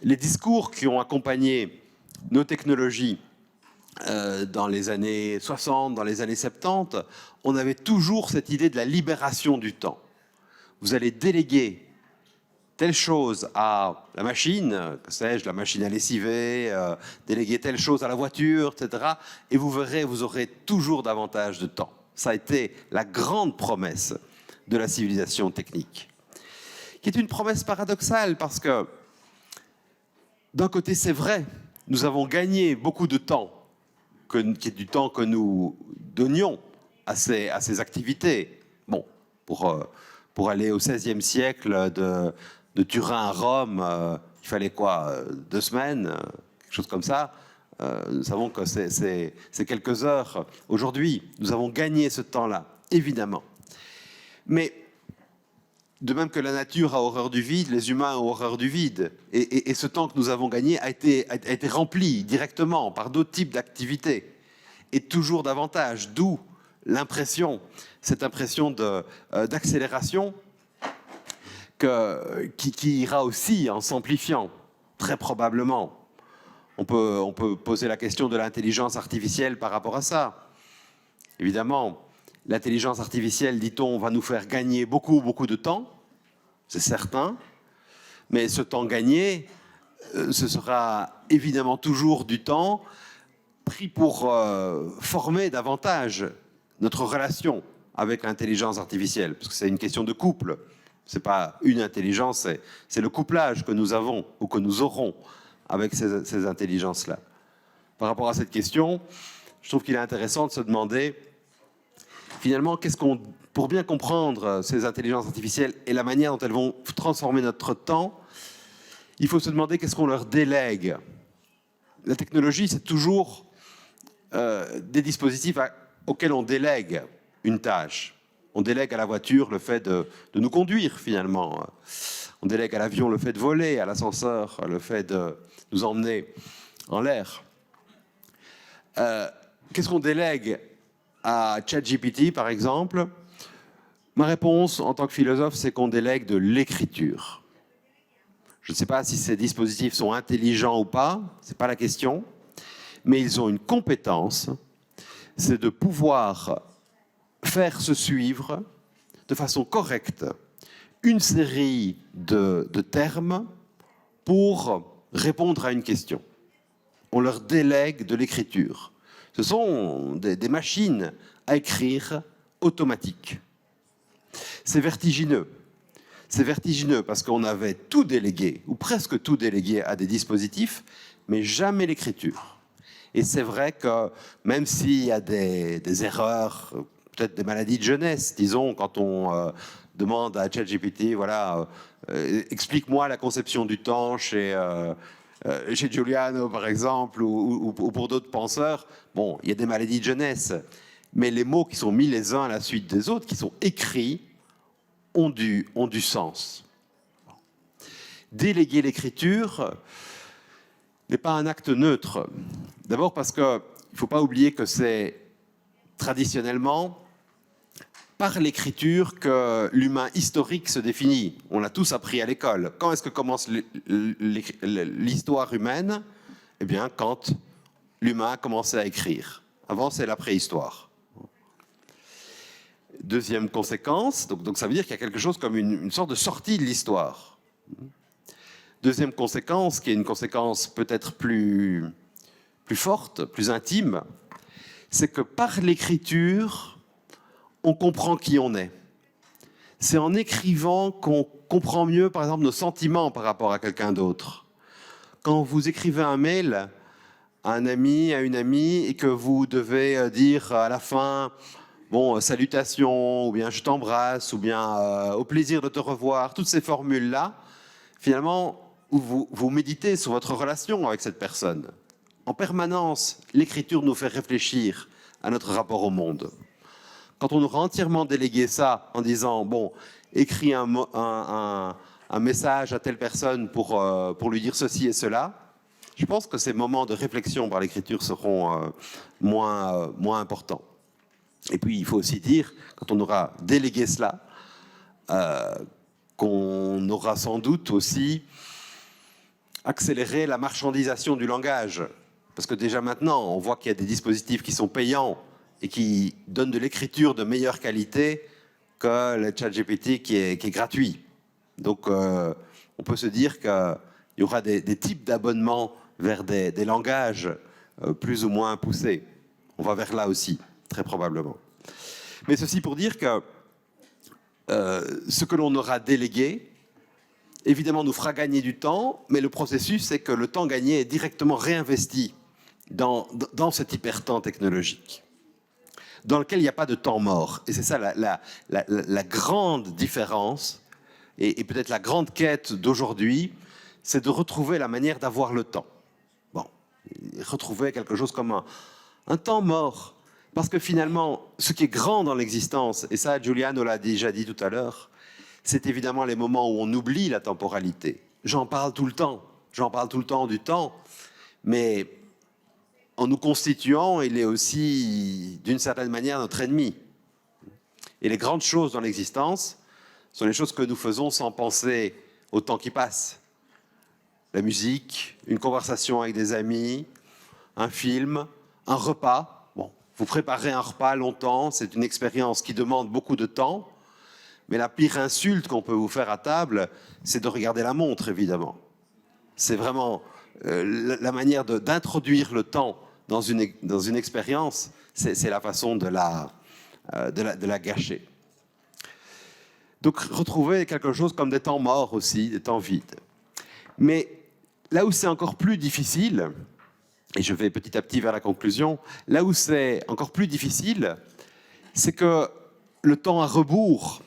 les discours qui ont accompagné nos technologies dans les années 60, dans les années 70, on avait toujours cette idée de la libération du temps. Vous allez déléguer telle chose à la machine, que sais-je, la machine à lessiver, déléguer telle chose à la voiture, etc. Et vous verrez, vous aurez toujours davantage de temps. Ça a été la grande promesse de la civilisation technique, qui est une promesse paradoxale parce que, d'un côté, c'est vrai, nous avons gagné beaucoup de temps, qui est du temps que nous donnions à ces activités. Bon, pour aller au XVIe siècle de Turin à Rome, il fallait quoi, 2 semaines, quelque chose comme ça. Nous savons que c'est quelques heures. Aujourd'hui, nous avons gagné ce temps-là, évidemment. Mais de même que la nature a horreur du vide, les humains ont horreur du vide. Et ce temps que nous avons gagné a été rempli directement par d'autres types d'activités. Et toujours davantage, d'où cette impression d'accélération qui ira aussi en s'amplifiant, très probablement. On peut poser la question de l'intelligence artificielle par rapport à ça. Évidemment, l'intelligence artificielle, dit-on, va nous faire gagner beaucoup, beaucoup de temps, c'est certain. Mais ce temps gagné, ce sera évidemment toujours du temps pris pour former davantage notre relation avec l'intelligence artificielle, parce que c'est une question de couple. C'est pas une intelligence, c'est le couplage que nous avons ou que nous aurons avec ces intelligences-là. Par rapport à cette question, je trouve qu'il est intéressant de se demander, finalement, pour bien comprendre ces intelligences artificielles et la manière dont elles vont transformer notre temps, il faut se demander qu'est-ce qu'on leur délègue. La technologie, c'est toujours des dispositifs auxquels on délègue une tâche. On délègue à la voiture le fait de nous conduire, finalement. On délègue à l'avion le fait de voler, à l'ascenseur le fait de nous emmener en l'air. Qu'est-ce qu'on délègue à ChatGPT, par exemple? Ma réponse, en tant que philosophe, c'est qu'on délègue de l'écriture. Je ne sais pas si ces dispositifs sont intelligents ou pas, ce n'est pas la question. mais ils ont une compétence, c'est de pouvoir faire se suivre de façon correcte une série de termes pour répondre à une question. On leur délègue de l'écriture. Ce sont des machines à écrire automatiques. C'est vertigineux. C'est vertigineux parce qu'on avait tout délégué, ou presque tout délégué à des dispositifs, mais jamais l'écriture. Et c'est vrai que même s'il y a des erreurs, peut-être des maladies de jeunesse, disons, quand on demande à ChatGPT, voilà, explique-moi la conception du temps chez Giuliano, par exemple, ou pour d'autres penseurs, bon, il y a des maladies de jeunesse, mais les mots qui sont mis les uns à la suite des autres, qui sont écrits, ont du sens. Déléguer l'écriture n'est pas un acte neutre. D'abord parce qu'il ne faut pas oublier que c'est traditionnellement par l'écriture que l'humain historique se définit. On l'a tous appris à l'école. Quand est-ce que commence l'histoire humaine? Eh bien, quand l'humain a commencé à écrire. Avant, c'est la préhistoire. Deuxième conséquence, donc ça veut dire qu'il y a quelque chose comme une sorte de sortie de l'histoire. Deuxième conséquence, qui est une conséquence peut-être plus forte, plus intime, c'est que par l'écriture, on comprend qui on est. C'est en écrivant qu'on comprend mieux, par exemple, nos sentiments par rapport à quelqu'un d'autre. Quand vous écrivez un mail à un ami, à une amie, et que vous devez dire à la fin... Bon, salutations, ou bien je t'embrasse, ou bien au plaisir de te revoir, toutes ces formules-là, finalement, vous méditez sur votre relation avec cette personne. En permanence, l'écriture nous fait réfléchir à notre rapport au monde. Quand on aura entièrement délégué ça en disant, bon, écris un message à telle personne pour lui dire ceci et cela, je pense que ces moments de réflexion par l'écriture seront moins importants. Et puis, il faut aussi dire, quand on aura délégué cela, qu'on aura sans doute aussi accéléré la marchandisation du langage. Parce que déjà maintenant, on voit qu'il y a des dispositifs qui sont payants et qui donnent de l'écriture de meilleure qualité que le ChatGPT qui est gratuit. Donc, on peut se dire qu'il y aura des types d'abonnements vers des langages plus ou moins poussés. On va vers là aussi. Très probablement. Mais ceci pour dire que ce que l'on aura délégué, évidemment, nous fera gagner du temps, mais le processus, c'est que le temps gagné est directement réinvesti dans cet hypertemps technologique, dans lequel il n'y a pas de temps mort. Et c'est ça la grande différence, et peut-être la grande quête d'aujourd'hui, c'est de retrouver la manière d'avoir le temps. Bon, retrouver quelque chose comme un temps mort. Parce que finalement, ce qui est grand dans l'existence, et ça, Giuliano l'a déjà dit tout à l'heure, c'est évidemment les moments où on oublie la temporalité. J'en parle tout le temps du temps, mais en nous constituant, il est aussi, d'une certaine manière, notre ennemi. Et les grandes choses dans l'existence sont les choses que nous faisons sans penser au temps qui passe. La musique, une conversation avec des amis, un film, un repas. Vous préparez un repas longtemps, c'est une expérience qui demande beaucoup de temps, mais la pire insulte qu'on peut vous faire à table, c'est de regarder la montre, évidemment. C'est vraiment la manière d'introduire le temps dans une expérience, c'est la façon de la gâcher. Donc, retrouver quelque chose comme des temps morts aussi, des temps vides. Mais là où c'est encore plus difficile, et je vais petit à petit vers la conclusion, là où c'est encore plus difficile, c'est que le temps à rebours,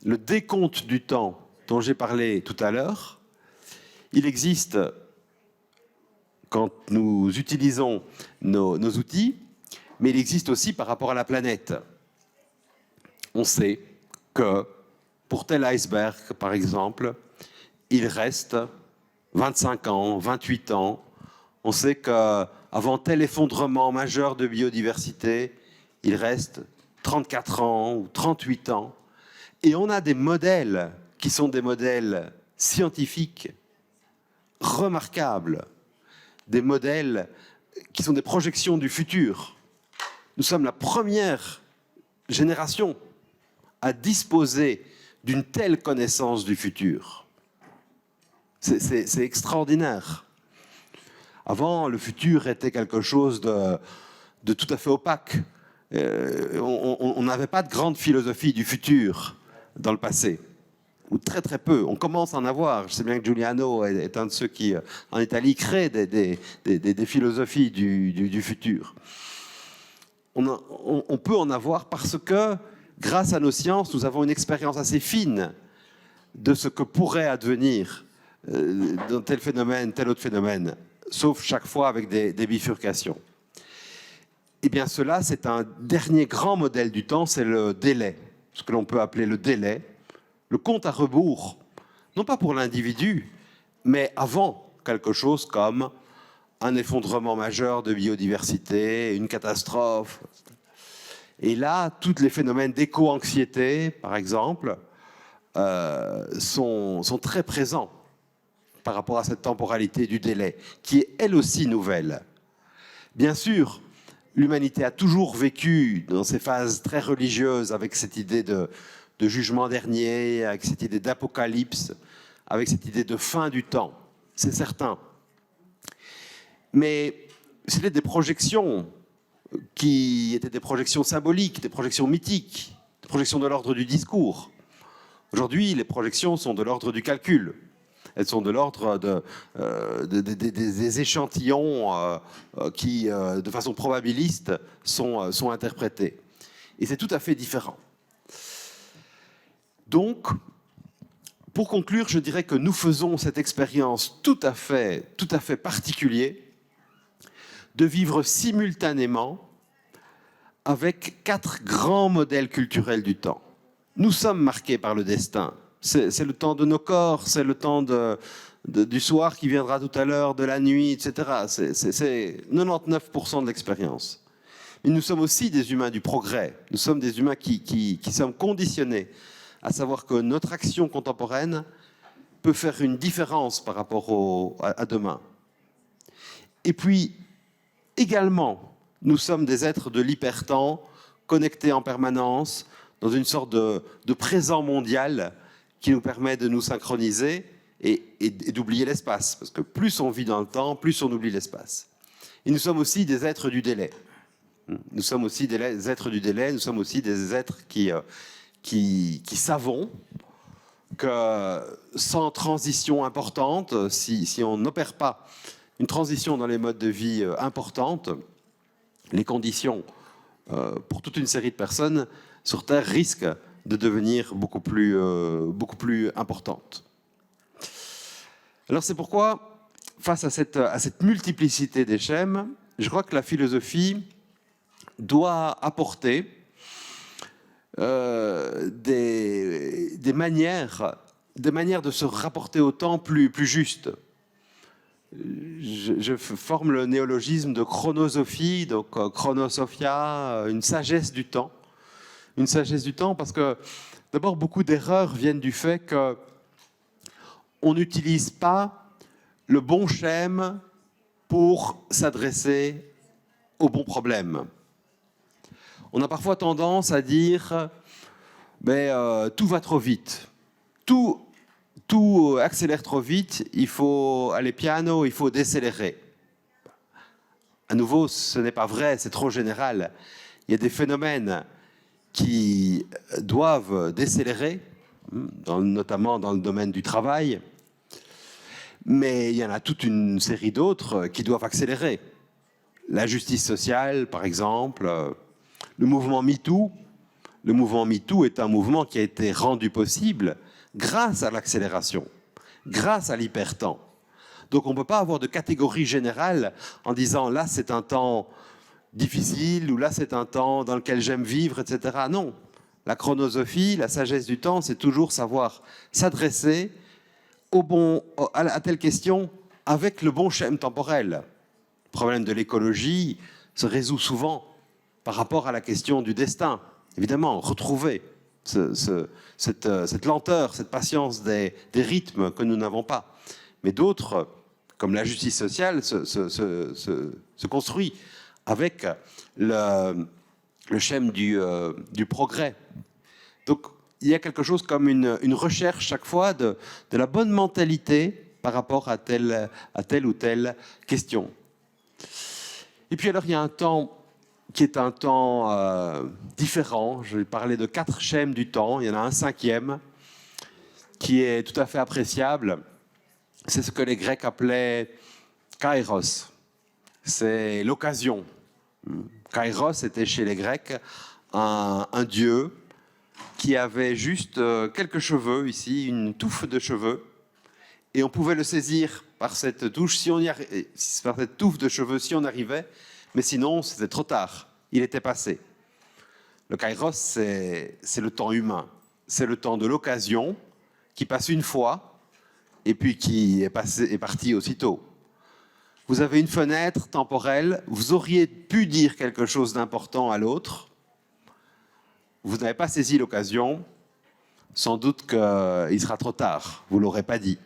le décompte du temps dont j'ai parlé tout à l'heure, il existe quand nous utilisons nos outils, mais il existe aussi par rapport à la planète. On sait que pour tel iceberg, par exemple, il reste 25 ans, 28 ans. On sait qu'avant tel effondrement majeur de biodiversité, il reste 34 ans ou 38 ans. Et on a des modèles qui sont des modèles scientifiques remarquables, des modèles qui sont des projections du futur. Nous sommes la première génération à disposer d'une telle connaissance du futur. C'est extraordinaire. Avant, le futur était quelque chose de tout à fait opaque. On n'avait pas de grande philosophie du futur dans le passé, ou très très peu. On commence à en avoir. Je sais bien que Giuliano est un de ceux qui, en Italie, crée des philosophies du futur. On peut en avoir parce que, grâce à nos sciences, nous avons une expérience assez fine de ce que pourrait advenir dans tel phénomène, tel autre phénomène, sauf chaque fois avec des bifurcations. Eh bien, cela, c'est un dernier grand modèle du temps, c'est le délai, ce que l'on peut appeler le délai, le compte à rebours, non pas pour l'individu, mais avant quelque chose comme un effondrement majeur de biodiversité, une catastrophe. Et là, tous les phénomènes d'éco-anxiété, par exemple, sont très présents par rapport à cette temporalité du délai, qui est elle aussi nouvelle. Bien sûr, l'humanité a toujours vécu dans ces phases très religieuses avec cette idée de jugement dernier, avec cette idée d'apocalypse, avec cette idée de fin du temps, c'est certain. Mais c'était des projections qui étaient des projections symboliques, des projections mythiques, des projections de l'ordre du discours. Aujourd'hui, les projections sont de l'ordre du calcul. Elles sont de l'ordre des échantillons qui, de façon probabiliste, sont interprétés. Et c'est tout à fait différent. Donc, pour conclure, je dirais que nous faisons cette expérience tout à fait particulière de vivre simultanément avec 4 grands modèles culturels du temps. Nous sommes marqués par le destin. C'est le temps de nos corps, c'est le temps du soir qui viendra tout à l'heure, de la nuit, etc. C'est 99% de l'expérience. Mais nous sommes aussi des humains du progrès. Nous sommes des humains qui sommes conditionnés à savoir que notre action contemporaine peut faire une différence par rapport à demain. Et puis, également, nous sommes des êtres de l'hypertemps, connectés en permanence, dans une sorte de présent mondial qui nous permet de nous synchroniser et d'oublier l'espace. Parce que plus on vit dans le temps, plus on oublie l'espace. Et nous sommes aussi des êtres du délai. Nous sommes aussi des êtres du délai, nous sommes aussi des êtres qui savons que sans transition importante, si on n'opère pas une transition dans les modes de vie importante, les conditions pour toute une série de personnes sur Terre risquent de devenir beaucoup plus importantes. Alors c'est pourquoi, face à cette multiplicité des schèmes, je crois que la philosophie doit apporter des manières de se rapporter au temps plus justes. Je forme le néologisme de chronosophie, donc chronosophia, une sagesse du temps. Une sagesse du temps parce que, d'abord, beaucoup d'erreurs viennent du fait qu'on n'utilise pas le bon schème pour s'adresser au bon problème. On a parfois tendance à dire tout va trop vite, tout accélère trop vite, il faut aller piano, il faut décélérer. À nouveau, ce n'est pas vrai, c'est trop général. Il y a des phénomènes qui doivent décélérer, notamment dans le domaine du travail, mais il y en a toute une série d'autres qui doivent accélérer. La justice sociale, par exemple, le mouvement MeToo. Le mouvement MeToo est un mouvement qui a été rendu possible grâce à l'accélération, grâce à l'hypertemps. Donc on ne peut pas avoir de catégorie générale en disant là c'est un temps difficile ou là c'est un temps dans lequel j'aime vivre, etc. Non, la chronosophie, la sagesse du temps, c'est toujours savoir s'adresser à telle question avec le bon schème temporel. Le problème de l'écologie se résout souvent par rapport à la question du destin. Évidemment, retrouver cette lenteur, cette patience des rythmes que nous n'avons pas. Mais d'autres, comme la justice sociale, se se construit avec le schème du progrès. Donc, il y a quelque chose comme une recherche chaque fois de la bonne mentalité par rapport à telle ou telle question. Et puis alors, il y a un temps qui est un temps différent. Je vais parler de 4 schèmes du temps. Il y en a un 5e qui est tout à fait appréciable. C'est ce que les Grecs appelaient kairos. C'est l'occasion. Kairos était chez les Grecs un dieu qui avait juste quelques cheveux ici, une touffe de cheveux, et on pouvait le saisir par cette touffe de cheveux si on arrivait, mais sinon c'était trop tard, il était passé. Le kairos, c'est le temps humain, c'est le temps de l'occasion qui passe une fois et puis qui est parti aussitôt. Vous avez une fenêtre temporelle, vous auriez pu dire quelque chose d'important à l'autre, vous n'avez pas saisi l'occasion, sans doute qu'il sera trop tard, vous ne l'aurez pas dit.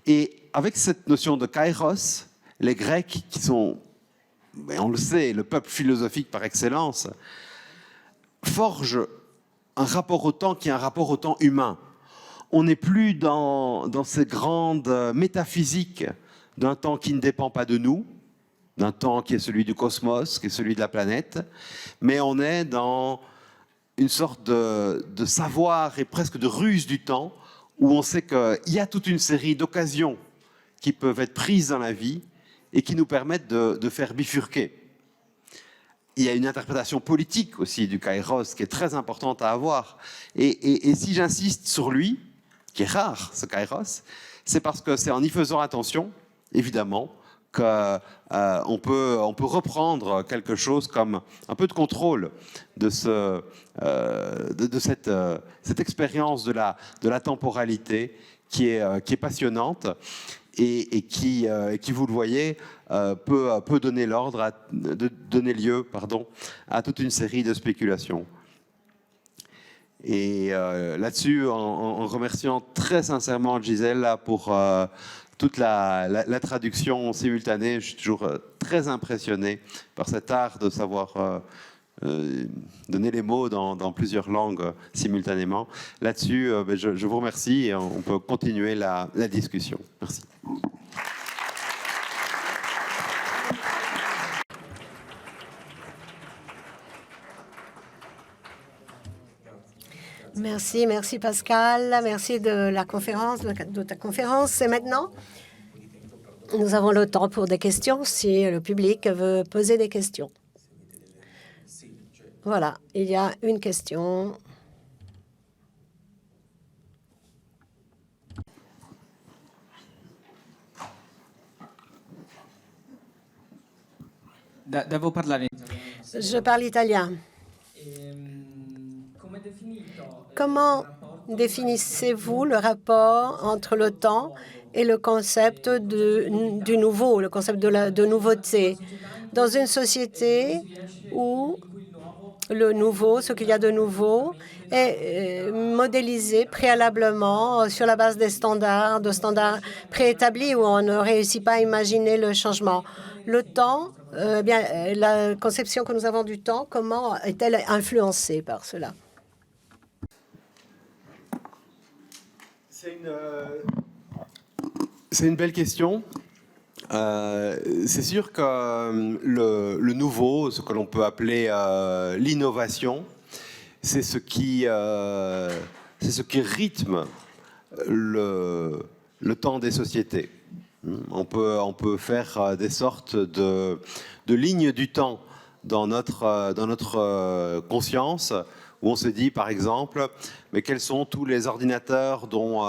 Et avec cette notion de kairos, les Grecs, qui sont, on le sait, le peuple philosophique par excellence, forgent un rapport au temps qui est un rapport au temps humain. On n'est plus dans ces grandes métaphysiques d'un temps qui ne dépend pas de nous, d'un temps qui est celui du cosmos, qui est celui de la planète, mais on est dans une sorte de savoir et presque de ruse du temps, où on sait qu'il y a toute une série d'occasions qui peuvent être prises dans la vie et qui nous permettent de faire bifurquer. Il y a une interprétation politique aussi du kairos qui est très importante à avoir. Et si j'insiste sur lui, qui est rare, ce kairos, c'est parce que c'est en y faisant attention, évidemment, qu'on peut reprendre quelque chose comme un peu de contrôle de cette expérience de la temporalité qui est passionnante et qui, vous le voyez, peut donner lieu à toute une série de spéculations. Et là-dessus, en remerciant très sincèrement Gisèle pour toute la traduction simultanée, je suis toujours très impressionné par cet art de savoir donner les mots dans plusieurs langues simultanément. Là-dessus, je vous remercie et on peut continuer la discussion. Merci. Merci Pascal, merci de la conférence, de ta conférence. Et maintenant, nous avons le temps pour des questions, si le public veut poser des questions. Voilà, il y a une question. Devo parlare. Je parle italien. Comment définissez-vous le rapport entre le temps et le concept du nouveau, le concept de nouveauté, dans une société où le nouveau, ce qu'il y a de nouveau, est modélisé préalablement sur la base de standards préétablis où on ne réussit pas à imaginer le changement. Le temps, la conception que nous avons du temps, comment est-elle influencée par cela? C'est une belle question. C'est sûr que le nouveau, ce que l'on peut appeler l'innovation, c'est ce qui rythme le temps des sociétés. On peut faire des sortes de lignes du temps dans notre conscience, où on se dit, par exemple, mais quels sont tous les ordinateurs dont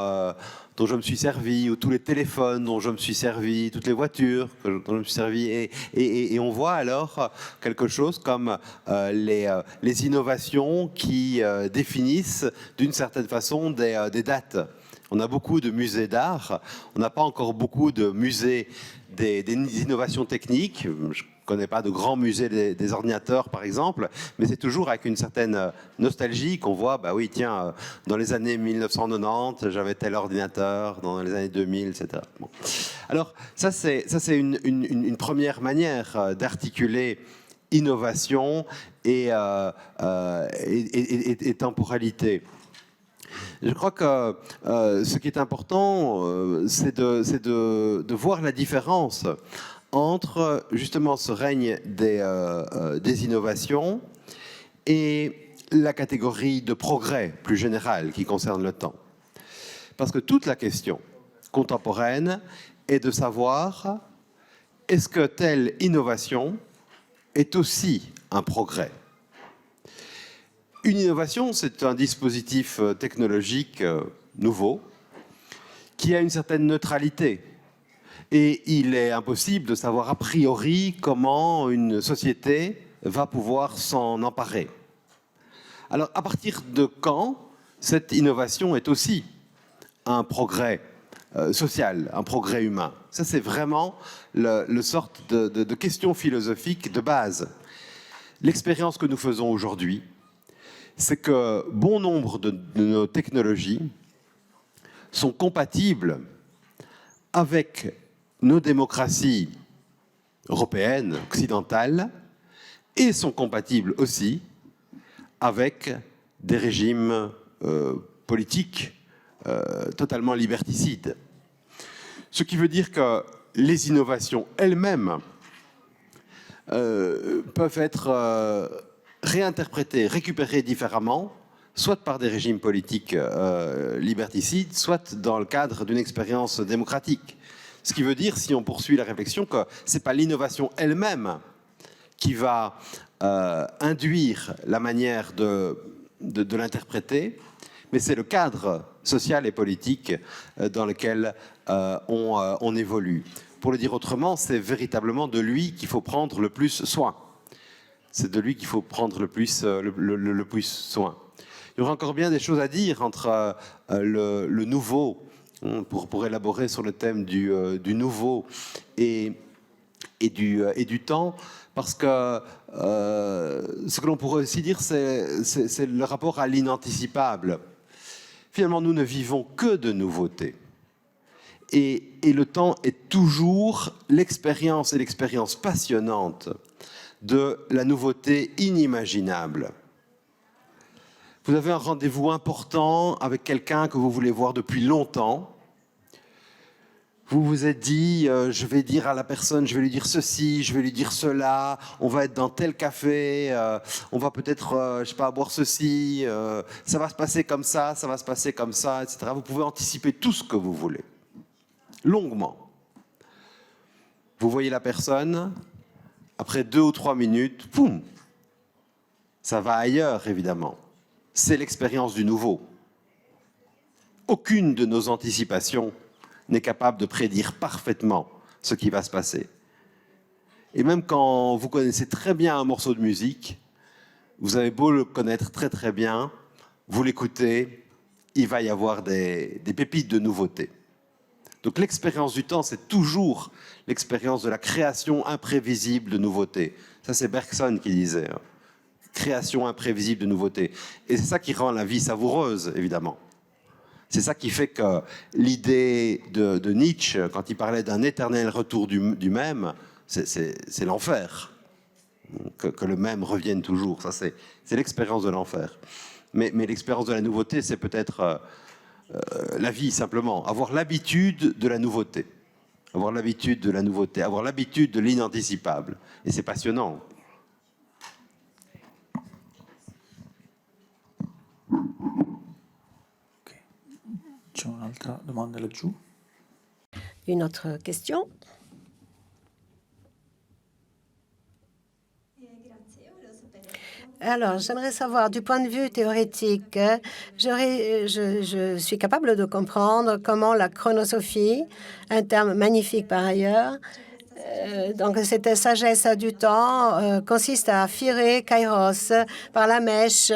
je me suis servi, ou tous les téléphones dont je me suis servi, toutes les voitures dont je me suis servi. Et on voit alors quelque chose comme les innovations qui définissent d'une certaine façon des dates. On a beaucoup de musées d'art, on n'a pas encore beaucoup de musées des innovations techniques. Je connais pas de grands musées des ordinateurs, par exemple, mais c'est toujours avec une certaine nostalgie qu'on voit, bah oui, tiens, dans les années 1990, j'avais tel ordinateur, dans les années 2000, etc. Bon. Alors, ça, c'est une première manière d'articuler innovation et temporalité. Je crois que ce qui est important, c'est de voir la différence entre justement ce règne des innovations et la catégorie de progrès plus générale qui concerne le temps. Parce que toute la question contemporaine est de savoir est-ce que telle innovation est aussi un progrès. Une innovation, c'est un dispositif technologique nouveau qui a une certaine neutralité. Et il est impossible de savoir a priori comment une société va pouvoir s'en emparer. Alors, à partir de quand cette innovation est aussi un progrès social, un progrès humain? Ça, c'est vraiment le sorte de question philosophique de base. L'expérience que nous faisons aujourd'hui, c'est que bon nombre de nos technologies sont compatibles avec nos démocraties européennes, occidentales, et sont compatibles aussi avec des régimes politiques totalement liberticides. Ce qui veut dire que les innovations elles-mêmes peuvent être réinterprétées, récupérées différemment, soit par des régimes politiques liberticides, soit dans le cadre d'une expérience démocratique. Ce qui veut dire, si on poursuit la réflexion, que ce n'est pas l'innovation elle-même qui va induire la manière de l'interpréter, mais c'est le cadre social et politique dans lequel on évolue. Pour le dire autrement, c'est véritablement de lui qu'il faut prendre le plus soin. C'est de lui qu'il faut prendre le plus soin. Il y aura encore bien des choses à dire entre le nouveau, pour élaborer sur le thème du nouveau et du temps, parce que ce que l'on pourrait aussi dire, c'est le rapport à l'inanticipable. Finalement, nous ne vivons que de nouveautés. Et le temps est toujours l'expérience et l'expérience passionnante de la nouveauté inimaginable. Vous avez un rendez-vous important avec quelqu'un que vous voulez voir depuis longtemps. Vous vous êtes dit, je vais dire à la personne, je vais lui dire ceci, je vais lui dire cela, on va être dans tel café, on va peut-être, je sais pas, boire ceci, ça va se passer comme ça va se passer comme ça, etc. Vous pouvez anticiper tout ce que vous voulez, longuement. Vous voyez la personne, après 2 ou 3 minutes, poum, ça va ailleurs, évidemment. C'est l'expérience du nouveau. Aucune de nos anticipations n'est capable de prédire parfaitement ce qui va se passer. Et même quand vous connaissez très bien un morceau de musique, vous avez beau le connaître très très bien, vous l'écoutez, il va y avoir des pépites de nouveauté. Donc l'expérience du temps, c'est toujours l'expérience de la création imprévisible de nouveautés. Ça, c'est Bergson qui disait. Hein. Création imprévisible de nouveautés. Et c'est ça qui rend la vie savoureuse, évidemment. C'est ça qui fait que l'idée de Nietzsche, quand il parlait d'un éternel retour du même, c'est l'enfer. Que le même revienne toujours. Ça, c'est l'expérience de l'enfer. Mais l'expérience de la nouveauté, c'est peut-être la vie, simplement. Avoir l'habitude de la nouveauté. Avoir l'habitude de la nouveauté. Avoir l'habitude de l'inanticipable. Et c'est passionnant. C'è un'altra domanda laggiù. Une autre question? Alors, j'aimerais savoir, du point de vue théorétique, je suis capable de comprendre comment la chronosophie, un terme magnifique par ailleurs, donc cette sagesse du temps consiste à firer Kairos par la mèche,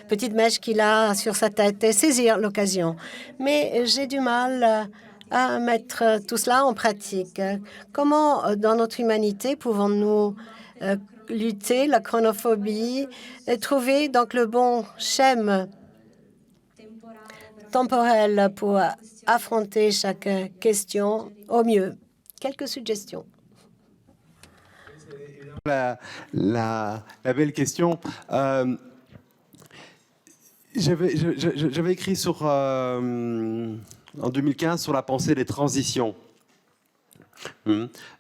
petite mèche qu'il a sur sa tête et saisir l'occasion. Mais j'ai du mal à mettre tout cela en pratique. Comment, dans notre humanité, pouvons-nous lutter la chronophobie et trouver donc le bon schème temporel pour affronter chaque question au mieux? Quelques suggestions. La belle question. J'avais écrit en 2015 sur la pensée des transitions.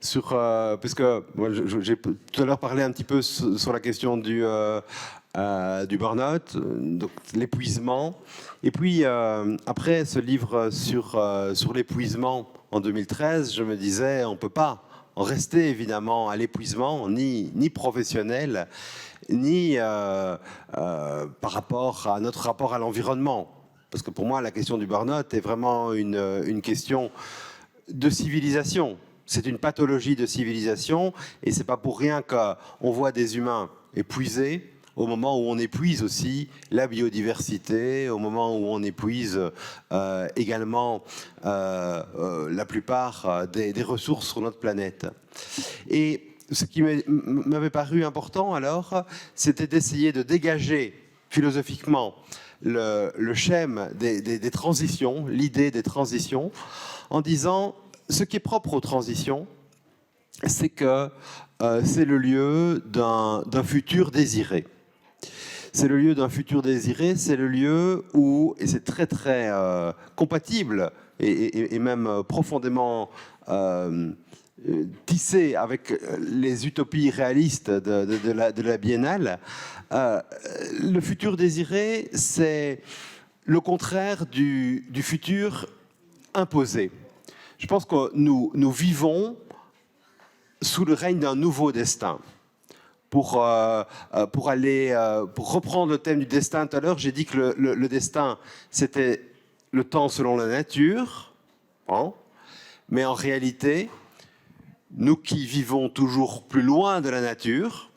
Puisque moi, j'ai tout à l'heure parlé un petit peu sur la question du burn-out, donc l'épuisement. Et puis, après ce livre sur l'épuisement en 2013, je me disais, on ne peut pas en rester évidemment à l'épuisement, ni professionnel, ni par rapport à notre rapport à l'environnement. Parce que pour moi, la question du burn-out est vraiment une question de civilisation. C'est une pathologie de civilisation, et c'est pas pour rien qu'on voit des humains épuisés au moment où on épuise aussi la biodiversité, au moment où on épuise également la plupart des ressources sur notre planète. Et ce qui m'avait paru important alors, c'était d'essayer de dégager philosophiquement le schème des transitions, l'idée des transitions, en disant ce qui est propre aux transitions, c'est que c'est le lieu d'un futur désiré. C'est le lieu d'un futur désiré, c'est le lieu où, et c'est très très compatible et même profondément tissé avec les utopies réalistes de la Biennale, le futur désiré, c'est le contraire du futur imposé. Je pense que nous vivons sous le règne d'un nouveau destin. Pour reprendre le thème du destin tout à l'heure, j'ai dit que le destin, c'était le temps selon la nature, hein, mais en réalité, nous qui vivons toujours plus loin de la nature,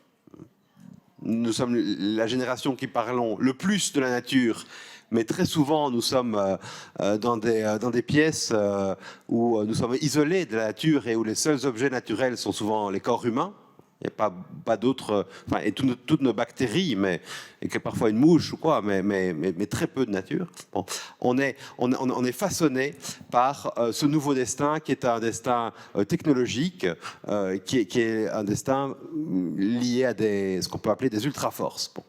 nous sommes la génération qui parlons le plus de la nature, mais très souvent nous sommes dans des pièces où nous sommes isolés de la nature et où les seuls objets naturels sont souvent les corps humains. Il n'y a pas d'autres, enfin, et toutes nos bactéries, et que parfois une mouche ou quoi, mais très peu de nature. Bon, on est façonné par ce nouveau destin qui est un destin technologique, qui est un destin lié à ce qu'on peut appeler des ultra-forces. Bon.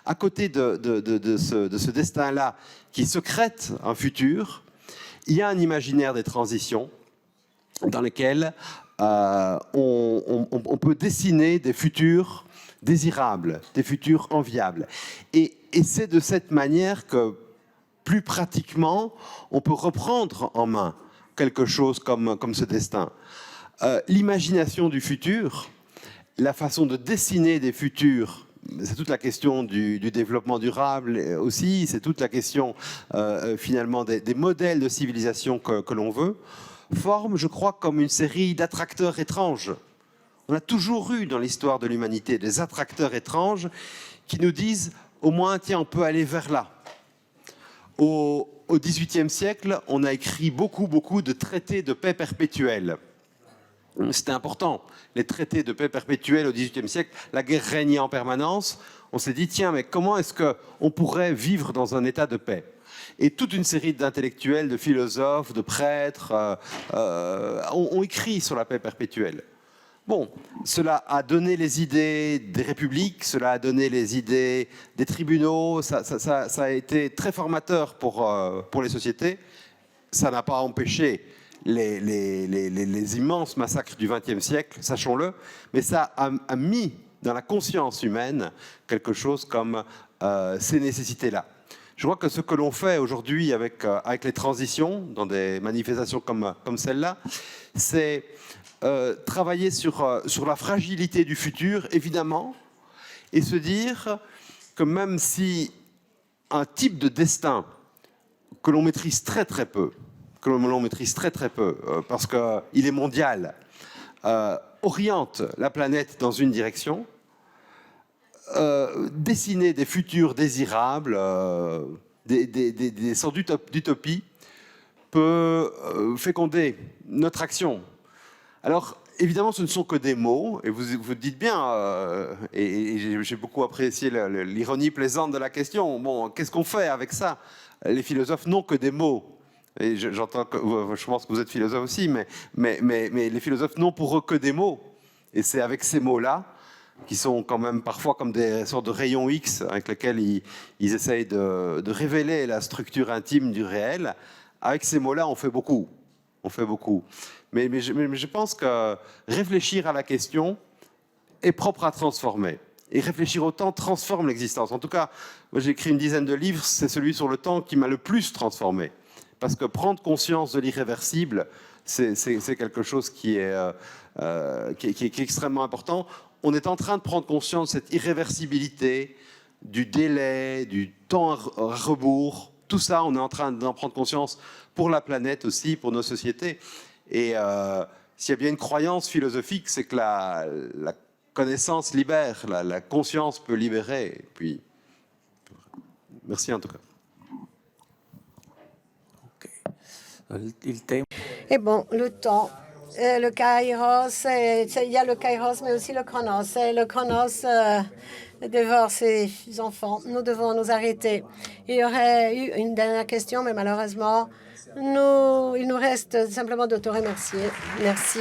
À côté de ce destin-là qui secrète un futur, il y a un imaginaire des transitions dans lequel on peut dessiner des futurs désirables, des futurs enviables. Et c'est de cette manière que, plus pratiquement, on peut reprendre en main quelque chose comme ce destin. L'imagination du futur, la façon de dessiner des futurs, c'est toute la question du développement durable aussi, c'est toute la question finalement des modèles de civilisation que l'on veut, forme, je crois, comme une série d'attracteurs étranges. On a toujours eu dans l'histoire de l'humanité des attracteurs étranges qui nous disent, au moins, tiens, on peut aller vers là. Au XVIIIe siècle, on a écrit beaucoup de traités de paix perpétuelle. C'était important, les traités de paix perpétuelle au XVIIIe siècle, la guerre régnait en permanence. On s'est dit, tiens, mais comment est-ce qu'on pourrait vivre dans un état de paix ? Et toute une série d'intellectuels, de philosophes, de prêtres ont écrit sur la paix perpétuelle. Bon, cela a donné les idées des républiques, cela a donné les idées des tribunaux, ça a été très formateur pour les sociétés. Ça n'a pas empêché les immenses massacres du XXe siècle, sachons-le, mais ça a mis dans la conscience humaine quelque chose comme ces nécessités-là. Je crois que ce que l'on fait aujourd'hui avec les transitions, dans des manifestations comme celle-là, c'est travailler sur la fragilité du futur, évidemment, et se dire que même si un type de destin que l'on maîtrise très peu, parce qu'il est mondial, oriente la planète dans une direction, dessiner des futurs désirables, des sortes d'utopies, peut féconder notre action. Alors, évidemment, ce ne sont que des mots, et vous dites bien, et j'ai beaucoup apprécié l'ironie plaisante de la question. Bon, qu'est-ce qu'on fait avec ça? Les philosophes n'ont que des mots. Et j'entends que, je pense que vous êtes philosophe aussi, mais les philosophes n'ont pour eux que des mots. Et c'est avec ces mots-là, qui sont quand même parfois comme des sortes de rayons X, avec lesquels ils essayent de révéler la structure intime du réel. Avec ces mots-là, on fait beaucoup. On fait beaucoup. Mais je pense que réfléchir à la question est propre à transformer. Et réfléchir au temps transforme l'existence. En tout cas, moi j'ai écrit une dizaine de livres, c'est celui sur le temps qui m'a le plus transformé. Parce que prendre conscience de l'irréversible, c'est quelque chose qui est extrêmement important. On est en train de prendre conscience de cette irréversibilité, du délai, du temps à rebours. Tout ça, on est en train d'en prendre conscience pour la planète aussi, pour nos sociétés. Et s'il y a bien une croyance philosophique, c'est que la connaissance libère, la conscience peut libérer. Et puis, merci en tout cas. Et bon, le temps, le kairos, il y a le kairos, mais aussi le chronos. Et le chronos dévore ses enfants. Nous devons nous arrêter. Il y aurait eu une dernière question, mais malheureusement, il nous reste simplement de te remercier. Merci.